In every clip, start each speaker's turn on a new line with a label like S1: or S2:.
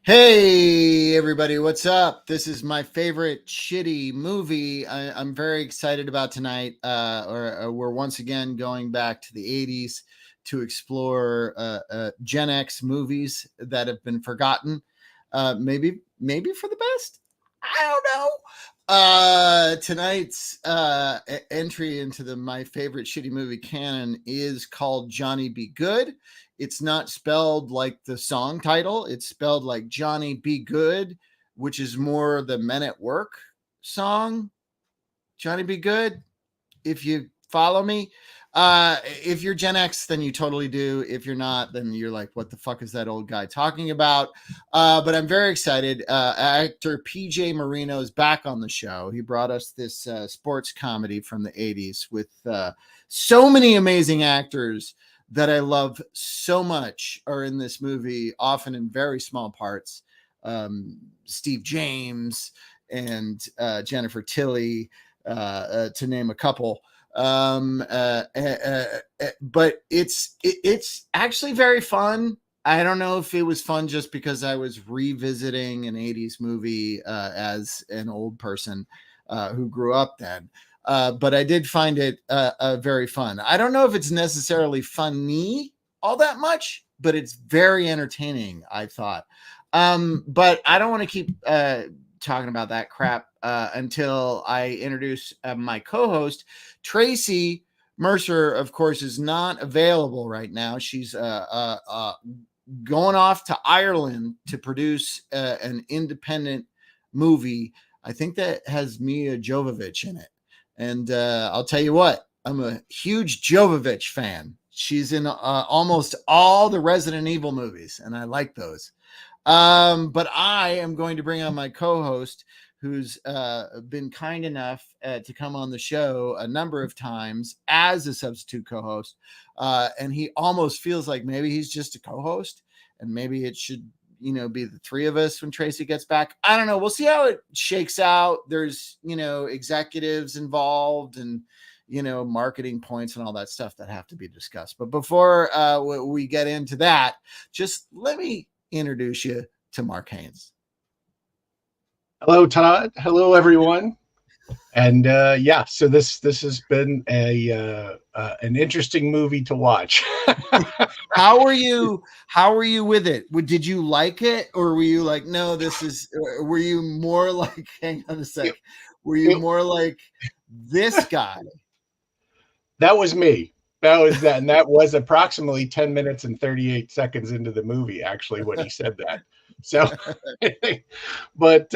S1: Hey everybody, what's up? This is my favorite shitty movie. I'm very excited about tonight. We're once again going back to the '80s to explore Gen X movies that have been forgotten. Maybe for the best. I don't know. Tonight's entry into the my favorite shitty movie canon is called Johnny Be Good. It's not spelled like the song title. It's spelled like Johnny Be Good, which is more the Men at Work song. Johnny Be Good. If you follow me, if you're Gen X, then you totally do. If you're not, then you're like, what the fuck is that old guy talking about? But I'm very excited. Actor PJ Marino is back on the show. He brought us this sports comedy from the 80s with so many amazing actors that I love so much are in this movie, often in very small parts. Steve James and Jennifer Tilly, to name a couple. But it's actually very fun. I don't know if it was fun just because I was revisiting an 80s movie as an old person who grew up then. But I did find it very fun. I don't know if it's necessarily funny all that much, but it's very entertaining, I thought. But I don't want to keep talking about that crap until I introduce my co-host. Tracy Mercer, of course, is not available right now. She's going off to Ireland to produce an independent movie. I think that has Mia Jovovich in it. And I'll tell you what, I'm a huge Jovovich fan. She's in almost all the Resident Evil movies, and I like those. But I am going to bring on my co-host, who's been kind enough to come on the show a number of times as a substitute co-host. And he almost feels like maybe he's just a co-host, and maybe it should, be the three of us when Tracy gets back. I don't know. We'll see how it shakes out. There's, executives involved and, marketing points and all that stuff that have to be discussed. But before we get into that, just let me introduce you to Mark Haynes.
S2: Hello, Todd. Hello, everyone. And so this has been an interesting movie to watch.
S1: How are you with it? Did you like it, or were you like, no, this is? Were you more like, hang on a sec, were you more like this guy?
S2: That was me. That was that, and that was approximately 10 minutes and 38 seconds into the movie, actually, when he said that. So, but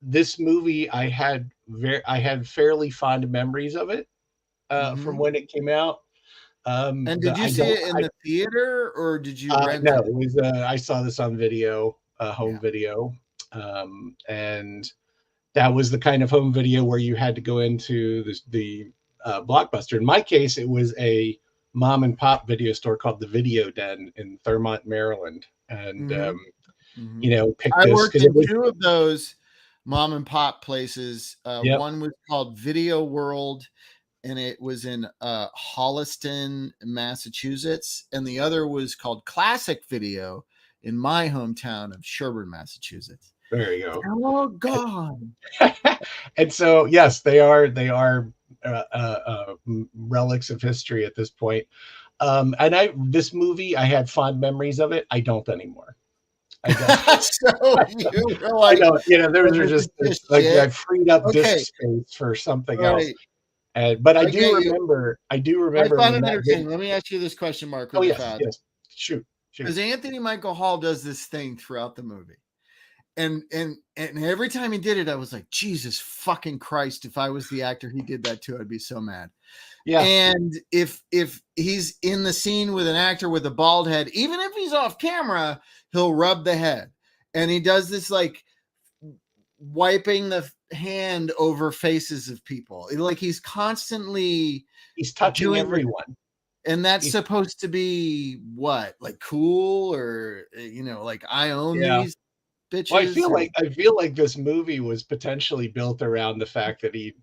S2: this movie, I had fairly fond memories of it from when it came out.
S1: And did you see it in the theater, or did you rent
S2: no,
S1: it?
S2: it was I saw this on video, home video, and that was the kind of home video where you had to go into the Blockbuster. In my case, it was a mom and pop video store called the Video Den in Thurmont, Maryland, and picked
S1: I
S2: this
S1: worked in two of those mom and pop places.
S2: Yep.
S1: One was called Video World, and it was in Holliston, Massachusetts, and the other was called Classic Video in my hometown of Sherburne, Massachusetts.
S2: There you go.
S1: Oh God!
S2: And so, yes, they are relics of history at this point. And this movie, I had fond memories of it. I don't anymore.
S1: I don't.
S2: There were just like I freed up disk space for something else. But I do remember. I
S1: found it entertaining. Let me ask you this question, Mark.
S2: Oh yes. Shoot.
S1: Because Anthony Michael Hall does this thing throughout the movie. And every time he did it, I was like, Jesus fucking Christ, if I was the actor he did that to, I'd be so mad. Yeah. And if he's in the scene with an actor with a bald head, even if he's off camera, he'll rub the head. And he does this like wiping the hand over faces of people. Like he's constantly
S2: touching everyone.
S1: And that's supposed to be what? Like cool, or like I own these bitches.
S2: Well, I feel like this movie was potentially built around the fact that he'd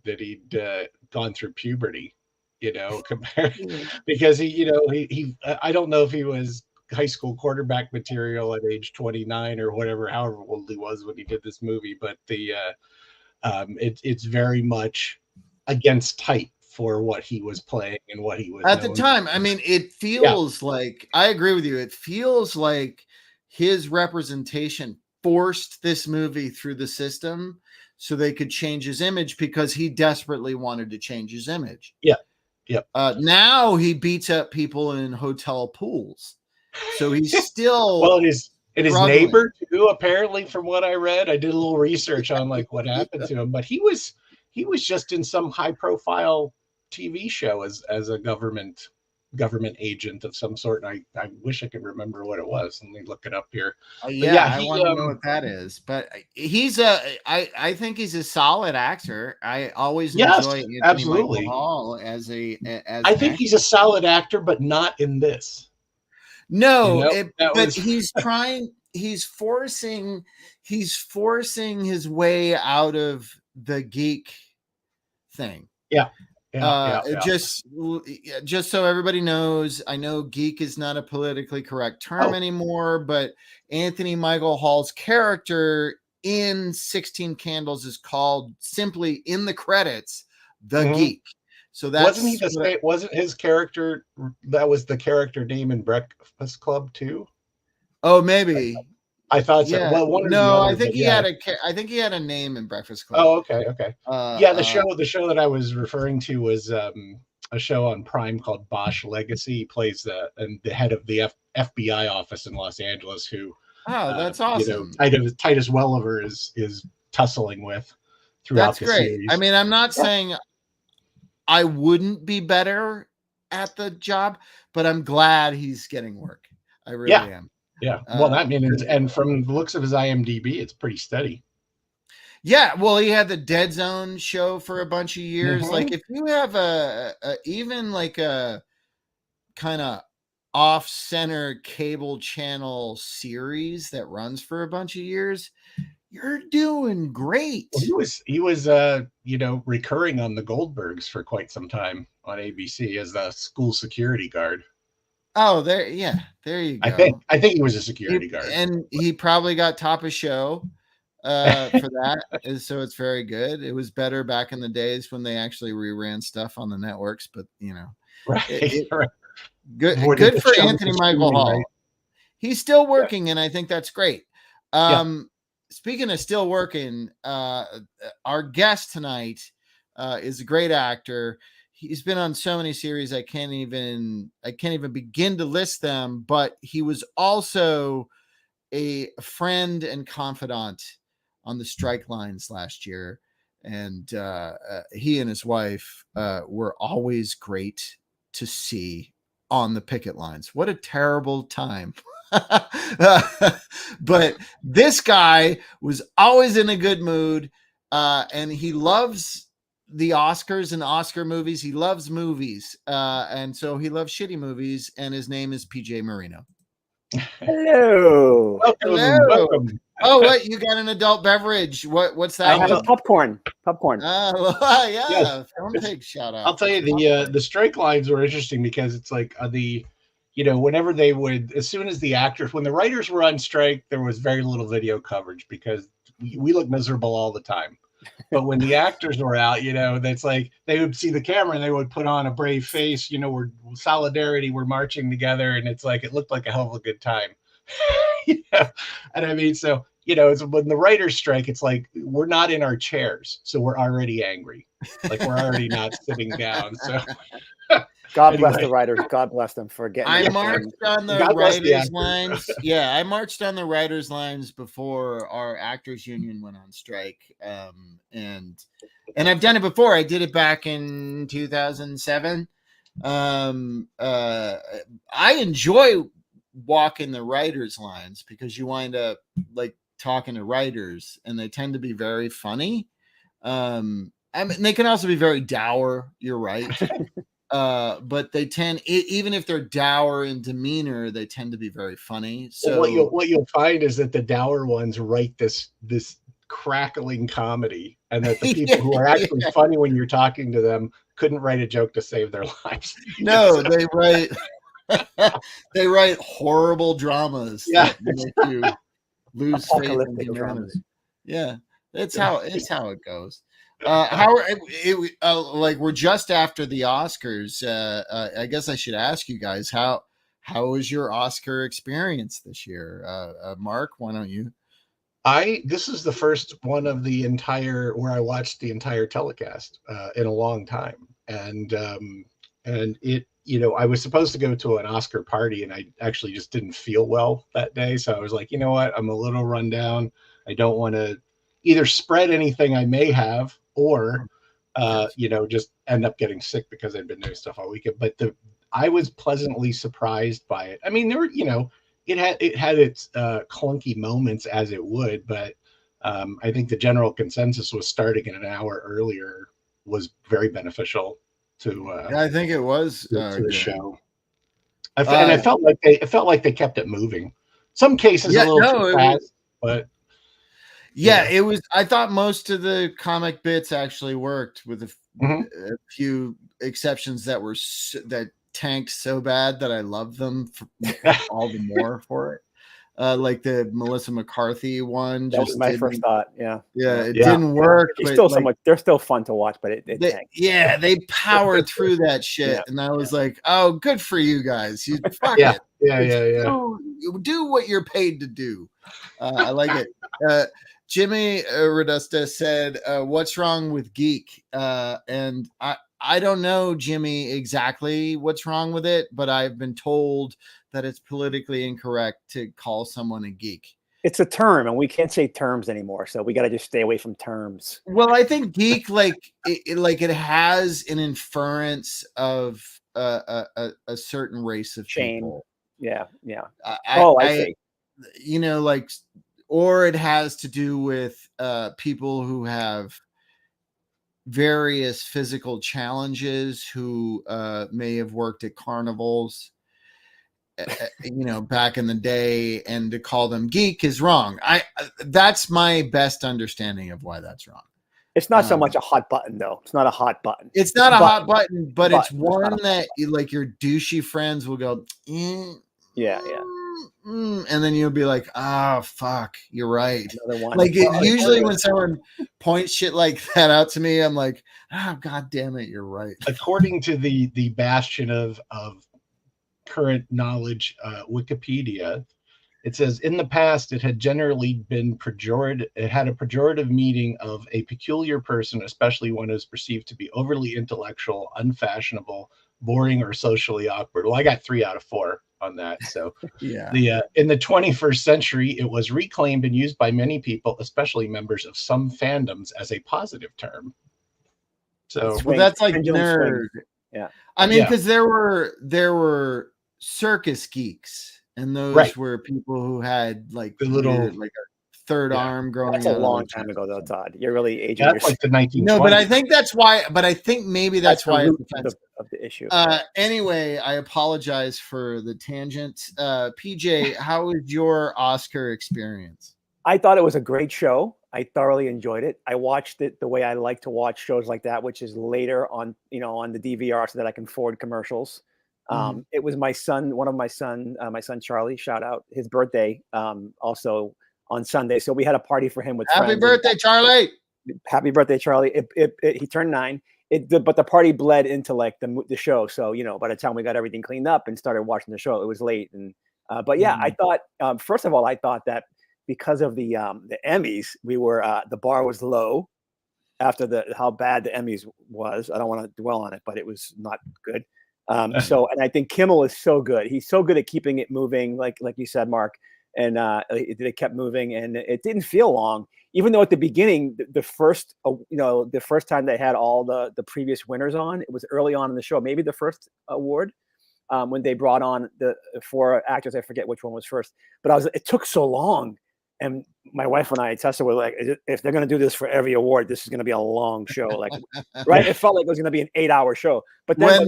S2: gone through puberty, compared because he I don't know if he was high school quarterback material at age 29 or whatever, however old he was when he did this movie. But it's very much against type for what he was playing and what he was
S1: at the
S2: known
S1: time.
S2: for.
S1: I mean, it
S2: Yeah.
S1: feels like, I agree with you. It feels like his representation forced this movie through the system so they could change his image, because he desperately wanted to change his image.
S2: Yeah. Yep.
S1: Now he beats up people in hotel pools. So he's still
S2: Well, it is his
S1: struggling.
S2: neighbor too, apparently, from what I read. I did a little research on like what happened to him, but he was just in some high profile TV show as a government agent of some sort. And I wish I could remember what it was. Let me look it up here.
S1: Yeah, I want to know what that is. But he's I think he's a solid actor. I always enjoy Anthony
S2: absolutely.
S1: Michael Hall as
S2: I think he's a solid actor, but not in this.
S1: No, but he's trying. He's forcing his way out of the geek thing.
S2: Yeah.
S1: Just so everybody knows, I know geek is not a politically correct term anymore, but Anthony Michael Hall's character in 16 Candles is called simply in the credits, the Geek. So that's
S2: wasn't his character, that was the character name in Breakfast Club too?
S1: Oh, maybe.
S2: I thought so.
S1: Yeah.
S2: Well,
S1: I think he had a name in Breakfast Club.
S2: Oh, okay. The show that I was referring to was a show on Prime called Bosch Legacy. He plays the head of the FBI office in Los Angeles, who
S1: that's awesome.
S2: Titus Welliver is tussling with throughout the series.
S1: I mean, I'm not saying I wouldn't be better at the job, but I'm glad he's getting work. I really am.
S2: Yeah. Well, that means, and from the looks of his IMDb, it's pretty steady.
S1: Yeah. Well, he had the Dead Zone show for a bunch of years. Mm-hmm. Like if you have even like a kind of off-center cable channel series that runs for a bunch of years, you're doing great.
S2: Well, he was recurring on the Goldbergs for quite some time on ABC as the school security guard.
S1: Oh, there you go.
S2: I think he was a security guard,
S1: and he probably got top of show for that. So it's very good. It was better back in the days when they actually reran stuff on the networks, but
S2: right.
S1: Good for Anthony Michael Hall. Right? He's still working, and I think that's great. Speaking of still working, our guest tonight is a great actor. He's been on so many series I can't even begin to list them, but he was also a friend and confidant on the strike lines last year, and he and his wife were always great to see on the picket lines. What a terrible time. But this guy was always in a good mood, and he loves the Oscars and Oscar movies. He loves movies, and so he loves shitty movies, and his name is PJ Marino.
S3: Hello.
S2: Welcome.
S1: Oh, what? You got an adult beverage. What's that?
S3: I have a popcorn.
S1: Yeah.
S2: Yes.
S1: Film Pig shout out.
S2: I'll tell you, the strike lines were interesting because it's like whenever they would, as soon as the actors, when the writers were on strike, there was very little video coverage because we look miserable all the time. But when the actors were out, that's like they would see the camera and they would put on a brave face. We're solidarity, we're marching together, and it's like it looked like a hell of a good time. And I mean, so it's when the writers strike, it's like we're not in our chairs, so we're already angry, like we're already not sitting down. So
S3: God bless the writers. God bless them for getting.
S1: I marched on the writers' lines. Yeah, I marched on the writers' lines before our actors union went on strike, and I've done it before. I did it back in 2007. I enjoy walking the writers' lines because you wind up like talking to writers, and they tend to be very funny. I mean, they can also be very dour. You're right. But they tend, even if they're dour in demeanor, they tend to be very funny. So
S2: what you'll find is that the dour ones write this crackling comedy, and that the people who are actually funny when you're talking to them couldn't write a joke to save their lives.
S1: No, they write. They write horrible dramas
S2: Yeah.
S1: that make you lose faith in
S3: Apocalyptic
S1: humanity.
S3: dramas.
S1: Yeah, it's how it goes. How like we're just after the Oscars. I guess I should ask you guys how was your Oscar experience this year? Mark, why don't you?
S2: This is the first one of the entire where I watched the entire telecast in a long time, and it, I was supposed to go to an Oscar party, and I actually just didn't feel well that day, so I was like, you know what, I'm a little run down. I don't want to either spread anything I may have, or just end up getting sick because I'd been doing stuff all weekend. But I was pleasantly surprised by it. I mean, there were, it had its clunky moments, as it would, but I think the general consensus was starting an hour earlier was very beneficial to
S1: I think it was
S2: to the
S1: good.
S2: show. And I felt like they kept it moving. Some cases a little too fast, but
S1: it was. I thought most of the comic bits actually worked, with a few exceptions that tanked so bad that I love them all the more for it. Like the Melissa McCarthy one.
S3: That was my first thought. Yeah,
S1: it didn't work.
S3: It's still so much. They're still fun to watch, but it tanked.
S1: Yeah, they powered through that shit, and I was like, "Oh, good for you guys! You fuck it, do what you're paid to do." I like it. Jimmy Redusta said, "What's wrong with geek?" And I don't know, Jimmy, exactly what's wrong with it, but I've been told that it's politically incorrect to call someone a geek.
S3: It's a term, and we can't say terms anymore, so we got to just stay away from terms.
S1: Well, I think geek, it has an inference of a certain race of people.
S3: Yeah.
S1: I see. Or it has to do with people who have various physical challenges, who may have worked at carnivals, back in the day, and to call them geek is wrong. That's my best understanding of why that's wrong.
S3: It's not so much a hot button, though. It's not a hot button.
S1: It's not a hot button, but it's one that your douchey friends will go,
S3: yeah.
S1: And then you'll be like, "Oh, fuck, you're right." Usually when someone points shit like that out to me, I'm like, "Oh, god damn it, you're right." According
S2: to the bastion of current knowledge, Wikipedia, it says, in the past, it had generally been pejorative. It had a pejorative meaning of a peculiar person, especially one who is perceived to be overly intellectual, unfashionable, boring, or socially awkward. Well, I got 3 out of 4 on that. So in the 21st century, it was reclaimed and used by many people, especially members of some fandoms, as a positive term. So
S1: that's like nerd.
S3: Yeah.
S1: I mean, because there were circus geeks, and those were people who had like the little a third arm growing.
S3: That's a long time ago, though, Todd. You're really aging.
S2: That's like the 1920s.
S1: No, but I think that's why. But I think maybe that's why
S3: of the issue.
S1: Anyway, I apologize for the tangent. PJ, how was your Oscar experience?
S3: I thought it was a great show. I thoroughly enjoyed it. I watched it the way I like to watch shows like that, which is later on, on the DVR, so that I can forward commercials. It was my son Charlie, shout out, his birthday, also on Sunday. So we had a party for him with friends.
S1: Happy birthday, Charlie!
S3: Happy birthday, Charlie! He turned 9. But the party bled into like the show. So by the time we got everything cleaned up and started watching the show, it was late. And I thought first of all, I thought that because of the Emmys, we were the bar was low after how bad the Emmys was. I don't want to dwell on it, but it was not good. And I think Kimmel is so good. He's so good at keeping it moving, like you said, Mark. And they kept moving, and it didn't feel long. Even though at the beginning, the first time they had all the previous winners on, it was early on in the show, maybe the first award, when they brought on the 4 actors. I forget which one was first, but it took so long. And my wife and I, Tessa, were like, if they're going to do this for every award, this is going to be a long show. Like, right? It felt like it was going to be an 8-hour show. But then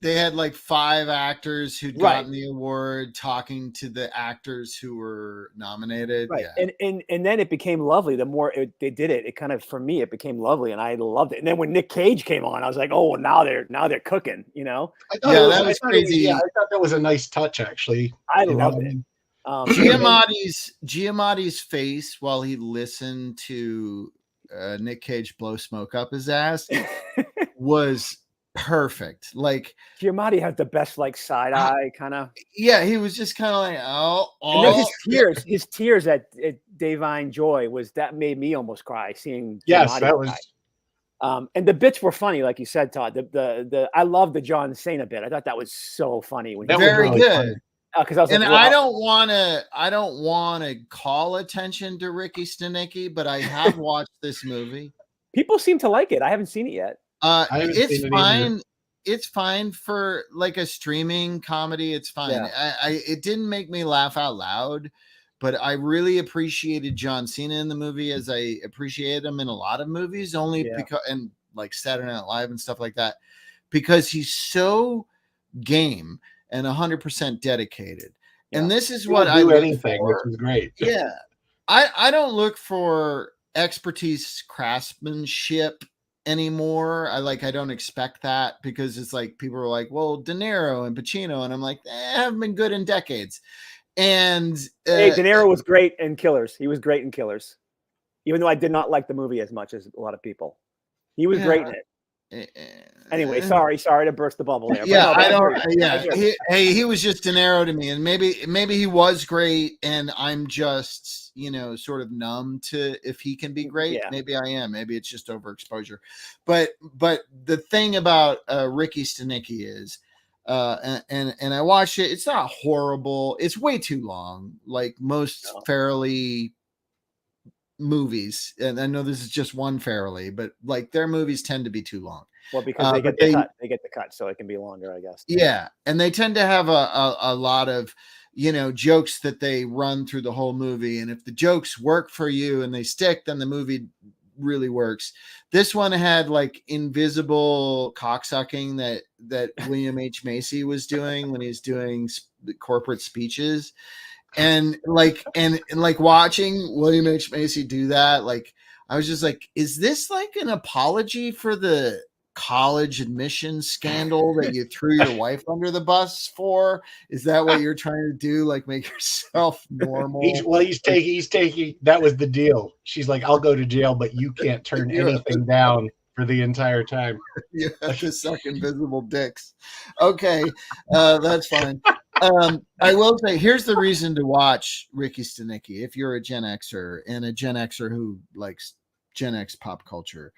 S1: they had like 5 actors who'd
S3: Right.
S1: gotten the award talking to the actors who were nominated.
S3: Right.
S1: Yeah.
S3: And then it became lovely. The more they did it, it kind of, for me, it became lovely, and I loved it. And then when Nick Cage came on, I was like, oh, well, now they're cooking, you know.
S2: I thought
S1: Yeah,
S2: it was,
S1: that
S2: I
S1: was
S2: thought it was-
S1: crazy.
S2: yeah, I thought that was a nice touch, actually.
S3: I
S2: You know,
S3: loved
S2: I
S3: it.
S2: mean,
S1: Giamatti's face while he listened to Nick Cage blow smoke up his ass was perfect. Like,
S3: Giamatti had the best like side eye kind of.
S1: yeah, he was just kind of like,
S3: And then
S1: oh,
S3: his tears at Divine Joy that made me almost cry seeing.
S2: yes,
S3: Giamatti
S2: that was.
S3: cry. And the bits were funny, like you said, Todd. The I love the John Cena bit. I thought that was so funny when
S2: That was
S1: very
S2: really
S1: good.
S2: funny.
S3: Because I was
S1: And
S3: like,
S1: I don't want to call attention to Ricky Stenicki, but I have watched this movie.
S3: people seem to like it. I haven't seen it yet.
S2: haven't
S1: It's
S2: seen it
S1: fine.
S2: either.
S1: It's fine for like a streaming comedy. It's fine.
S3: Yeah.
S1: It didn't make me laugh out loud, but I really appreciated John Cena in the movie as I appreciated him in a lot of movies, only because, and like Saturday Night Live and stuff like that, because he's so game and 100% dedicated.
S3: Yeah.
S1: And this is
S2: He
S1: what
S2: would
S1: I
S2: do
S1: look
S2: anything,
S1: for.
S2: which was great.
S1: Yeah. I don't look for expertise craftsmanship anymore. I don't expect that, because it's like people are like, well, De Niro and Pacino, and I'm like, haven't been good in decades. And
S3: Hey, De Niro was great in Killers. He was great in Killers, even though I did not like the movie as much as a lot of people. He was great in it. Anyway, sorry to burst the bubble there.
S1: Yeah,
S3: but no,
S1: I don't. Yeah, he was just De Niro to me, and maybe he was great, and I'm just sort of numb to if he can be great.
S3: Yeah.
S1: Maybe I am. Maybe it's just overexposure. But the thing about Ricky Stenicki is, and I watched it. It's not horrible. It's way too long, like most Farrelly movies, and I know this is just one Farrelly, but like their movies tend to be too long.
S3: Well, because they get the cut, so it can be longer, I guess.
S1: Yeah, and they tend to have a lot of jokes that they run through the whole movie, and if the jokes work for you and they stick, then the movie really works. This one had like invisible cocksucking that William H. Macy was doing when he's doing corporate speeches. And like watching William H. Macy do that, like I was just like, is this like an apology for the college admissions scandal that you threw your wife under the bus for? Is that what you're trying to do? Like make yourself normal?
S2: He's taking. That was the deal. She's like, I'll go to jail, but you can't turn anything down for the entire time.
S1: You have to suck invisible dicks. Okay, that's fine. I will say, here's the reason to watch Ricky Stenicki if you're a Gen Xer and a Gen Xer who likes Gen X pop culture.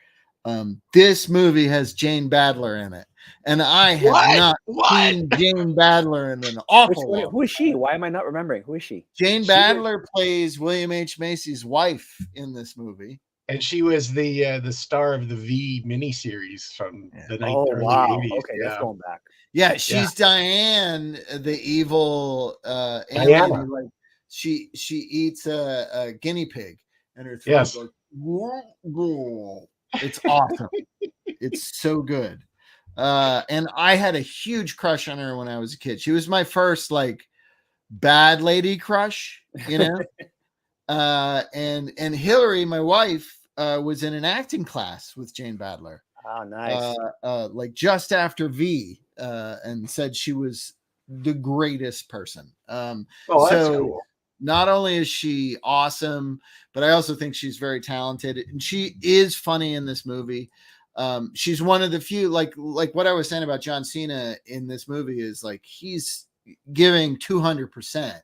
S1: This movie has Jane Badler in it, and I have not seen Jane Badler in an awful long.
S3: Who is she? Why am I not remembering? Who is she?
S1: Jane Badler plays William H. Macy's wife in this movie.
S2: And she was the star of the V miniseries from the early 80s.
S3: Okay, that's going back.
S1: Yeah, she's Diane, the evil
S2: Diana.
S1: Like she eats a guinea pig, and her throat
S2: Yes.
S1: goes. It's awesome. It's so good. And I had a huge crush on her when I was a kid. She was my first like bad lady crush, and Hillary, my wife, was in an acting class with Jane Badler.
S3: Oh, nice.
S1: Like just after V, and said she was the greatest person.
S2: That's
S1: so
S2: cool.
S1: Not only is she awesome, but I also think she's very talented, and she is funny in this movie. She's one of the few, like what I was saying about John Cena in this movie is like he's giving 200%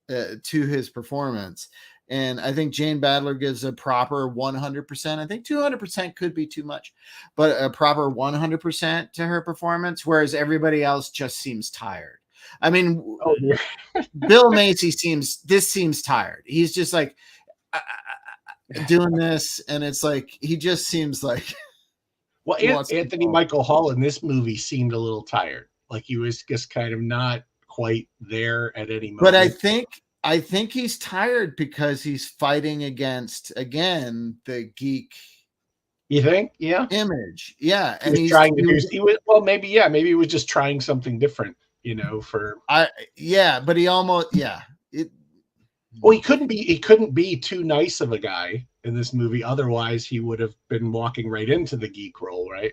S1: to his performance. And I think Jane Badler gives a proper 100%. I think 200% could be too much, but a proper 100% to her performance, whereas everybody else just seems tired. I mean, Bill Macy seems tired. He's just like doing this, and it's like he just seems like.
S2: Well, Anthony Michael Hall in this movie seemed a little tired, like he was just kind of not quite there at any moment.
S1: But I think he's tired because he's fighting against, again, the geek
S2: You think? Yeah.
S1: image. Yeah,
S2: He
S1: and
S2: was
S1: he's
S2: trying to
S1: he
S2: do.
S1: was,
S2: He was well, maybe yeah, maybe he was just trying something different. For
S1: but he almost it.
S2: well, he couldn't be too nice of a guy in this movie. Otherwise, he would have been walking right into the geek role, right?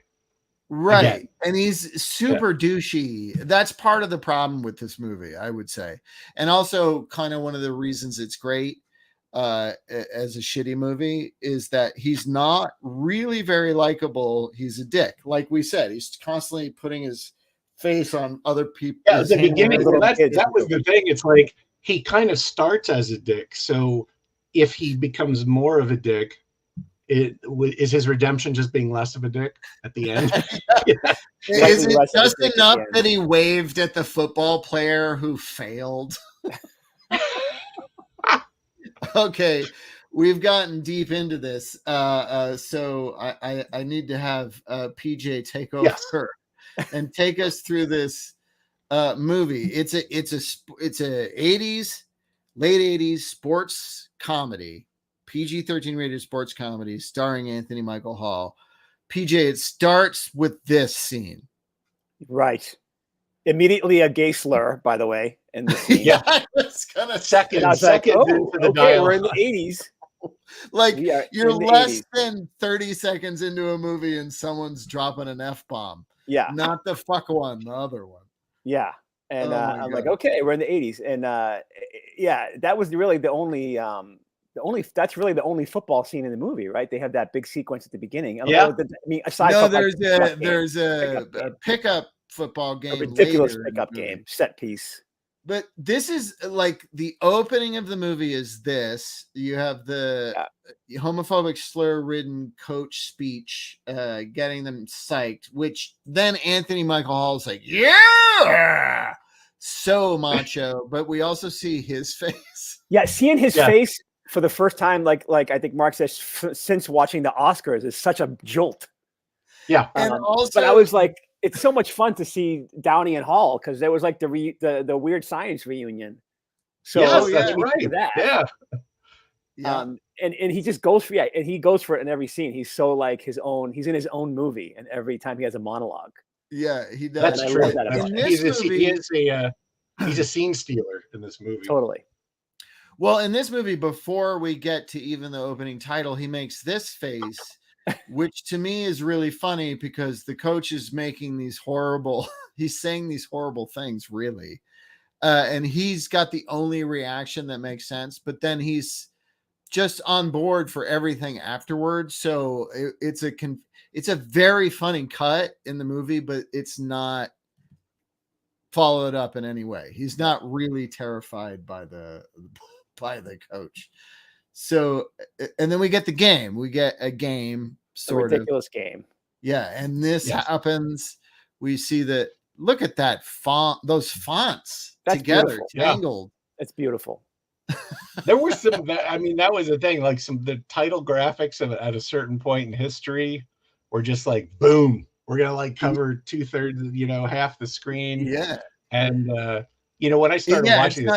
S1: Right.
S2: Again.
S1: And he's super douchey. That's part of the problem with this movie, I would say. And also kind of one of the reasons it's great as a shitty movie is that he's not really very likable. He's a dick. Like we said, he's constantly putting his face on other people.
S2: Yeah, at the beginning,
S3: little
S2: that
S3: kids.
S2: was the thing. It's like he kind of starts as a dick. So if he becomes more of a dick, is his redemption just being less of a dick at the end?
S1: Is it
S3: less of a
S1: just
S3: dick at
S1: enough
S3: the end.
S1: that he waved at the football player who failed? Okay, we've gotten deep into this, so I need to have PJ take over and take us through this movie. It's a 80s, late 80s sports comedy, PG-13 rated sports comedy starring Anthony Michael Hall. PJ, it starts with this scene.
S3: Right. Immediately a gay slur, by the way. And
S2: Yeah.
S1: I was gonna
S2: Seconds
S3: like,
S2: into the
S3: okay,
S2: dialogue.
S3: we're in the 80s.
S1: like
S3: We are
S1: you're
S3: in the
S1: less
S3: 80s.
S1: than 30 seconds into a movie and someone's dropping an F-bomb.
S3: Yeah.
S1: Not the fuck one, the other one.
S3: Yeah. And
S1: Oh my
S3: I'm like,
S1: God.
S3: okay, we're in the 80s. And yeah, that was really the only that's really the only football scene in the movie, right? They have that big sequence at the beginning.
S2: Yeah.
S3: I mean, aside
S1: No,
S3: from like,
S1: there's a
S3: pickup game.
S1: pickup football
S3: a
S1: game
S3: ridiculous
S1: later in the
S3: pickup
S1: movie.
S3: game, set piece.
S1: But this is like the opening of the movie is this. You have the homophobic slur-ridden coach speech getting them psyched, which then Anthony Michael Hall's like, yeah, so macho. But we also see his face.
S3: Yeah, seeing his face for the first time, like I think Mark says, since watching the Oscars, is such a jolt.
S2: Yeah,
S1: and also,
S3: but I was like, it's so much fun to see Downey and Hall because there was like the Weird Science reunion. So
S2: that's right.
S3: That.
S1: Yeah.
S3: And he just goes for and he goes for it in every scene. He's so like he's in his own movie, and every time he has a monologue.
S1: Yeah, he does.
S2: That's true. He's a scene stealer in this movie.
S3: Totally.
S1: Well, in this movie, before we get to even the opening title, he makes this face, which to me is really funny because the coach is making these horrible, he's saying these horrible things, really. And he's got the only reaction that makes sense, but then he's just on board for everything afterwards. So it's a very funny cut in the movie, but it's not followed up in any way. He's not really terrified by the coach. So, and then we get the game. We get a game, sort
S3: of ridiculous game.
S1: Yeah, and this happens. We see that. Look at that font; those fonts together, tangled.
S3: It's beautiful.
S2: There were some. I mean, that was the thing. Like the title graphics at a certain point in history were just like, boom. We're gonna like cover 2/3, half the screen.
S1: Yeah,
S2: and when I started watching,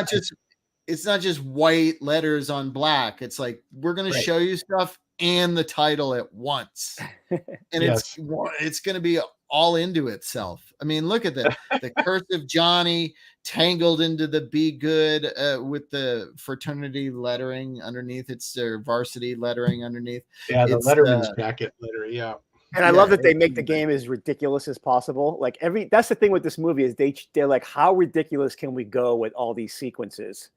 S1: it's not just white letters on black. It's like we're going to show you stuff and the title at once, and it's going to be all into itself. I mean, look at the cursive Johnny tangled into the Be Good with the fraternity lettering underneath. It's their varsity lettering underneath.
S2: Yeah, the Letterman's jacket letter. Yeah.
S3: And I love that they make the game as ridiculous as possible. Like that's the thing with this movie is they're like, how ridiculous can we go with all these sequences?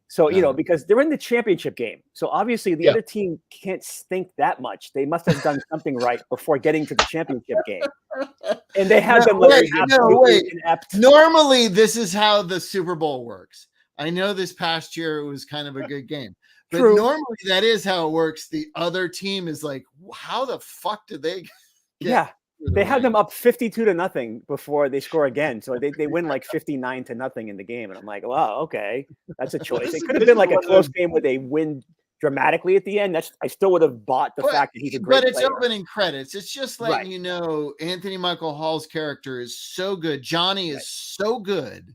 S3: So, because they're in the championship game. So obviously the other team can't stink that much. They must have done something right before getting to the championship game. And they have them like
S1: inept. Normally this is how the Super Bowl works. I know this past year it was kind of a good game. But normally that is how it works. The other team is like, how the fuck did they
S3: they had them up 52-0 before they score again. So they win like 59-0 in the game. And I'm like, wow, okay, that's a choice. It could have been like a close game where they win dramatically at the end. I still would have bought the fact that he's a great player.
S1: But it's opening credits. It's just letting you know Anthony Michael Hall's character is so good. Johnny is so good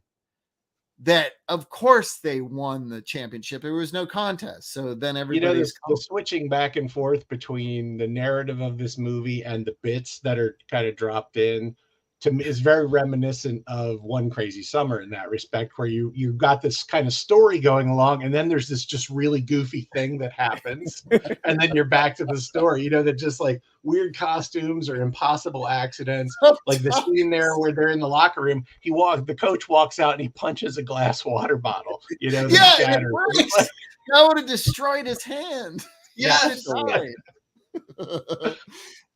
S1: that of course they won the championship. There was no contest. So then everybody's
S2: the switching back and forth between the narrative of this movie and the bits that are kind of dropped in to me is very reminiscent of One Crazy Summer in that respect, where you got this kind of story going along, and then there's this just really goofy thing that happens, and then you're back to the story. That just like weird costumes or impossible accidents, like the scene there where they're in the locker room. The coach walks out and he punches a glass water bottle.
S1: Yeah,
S2: that
S1: would have destroyed his hand.
S2: Yeah.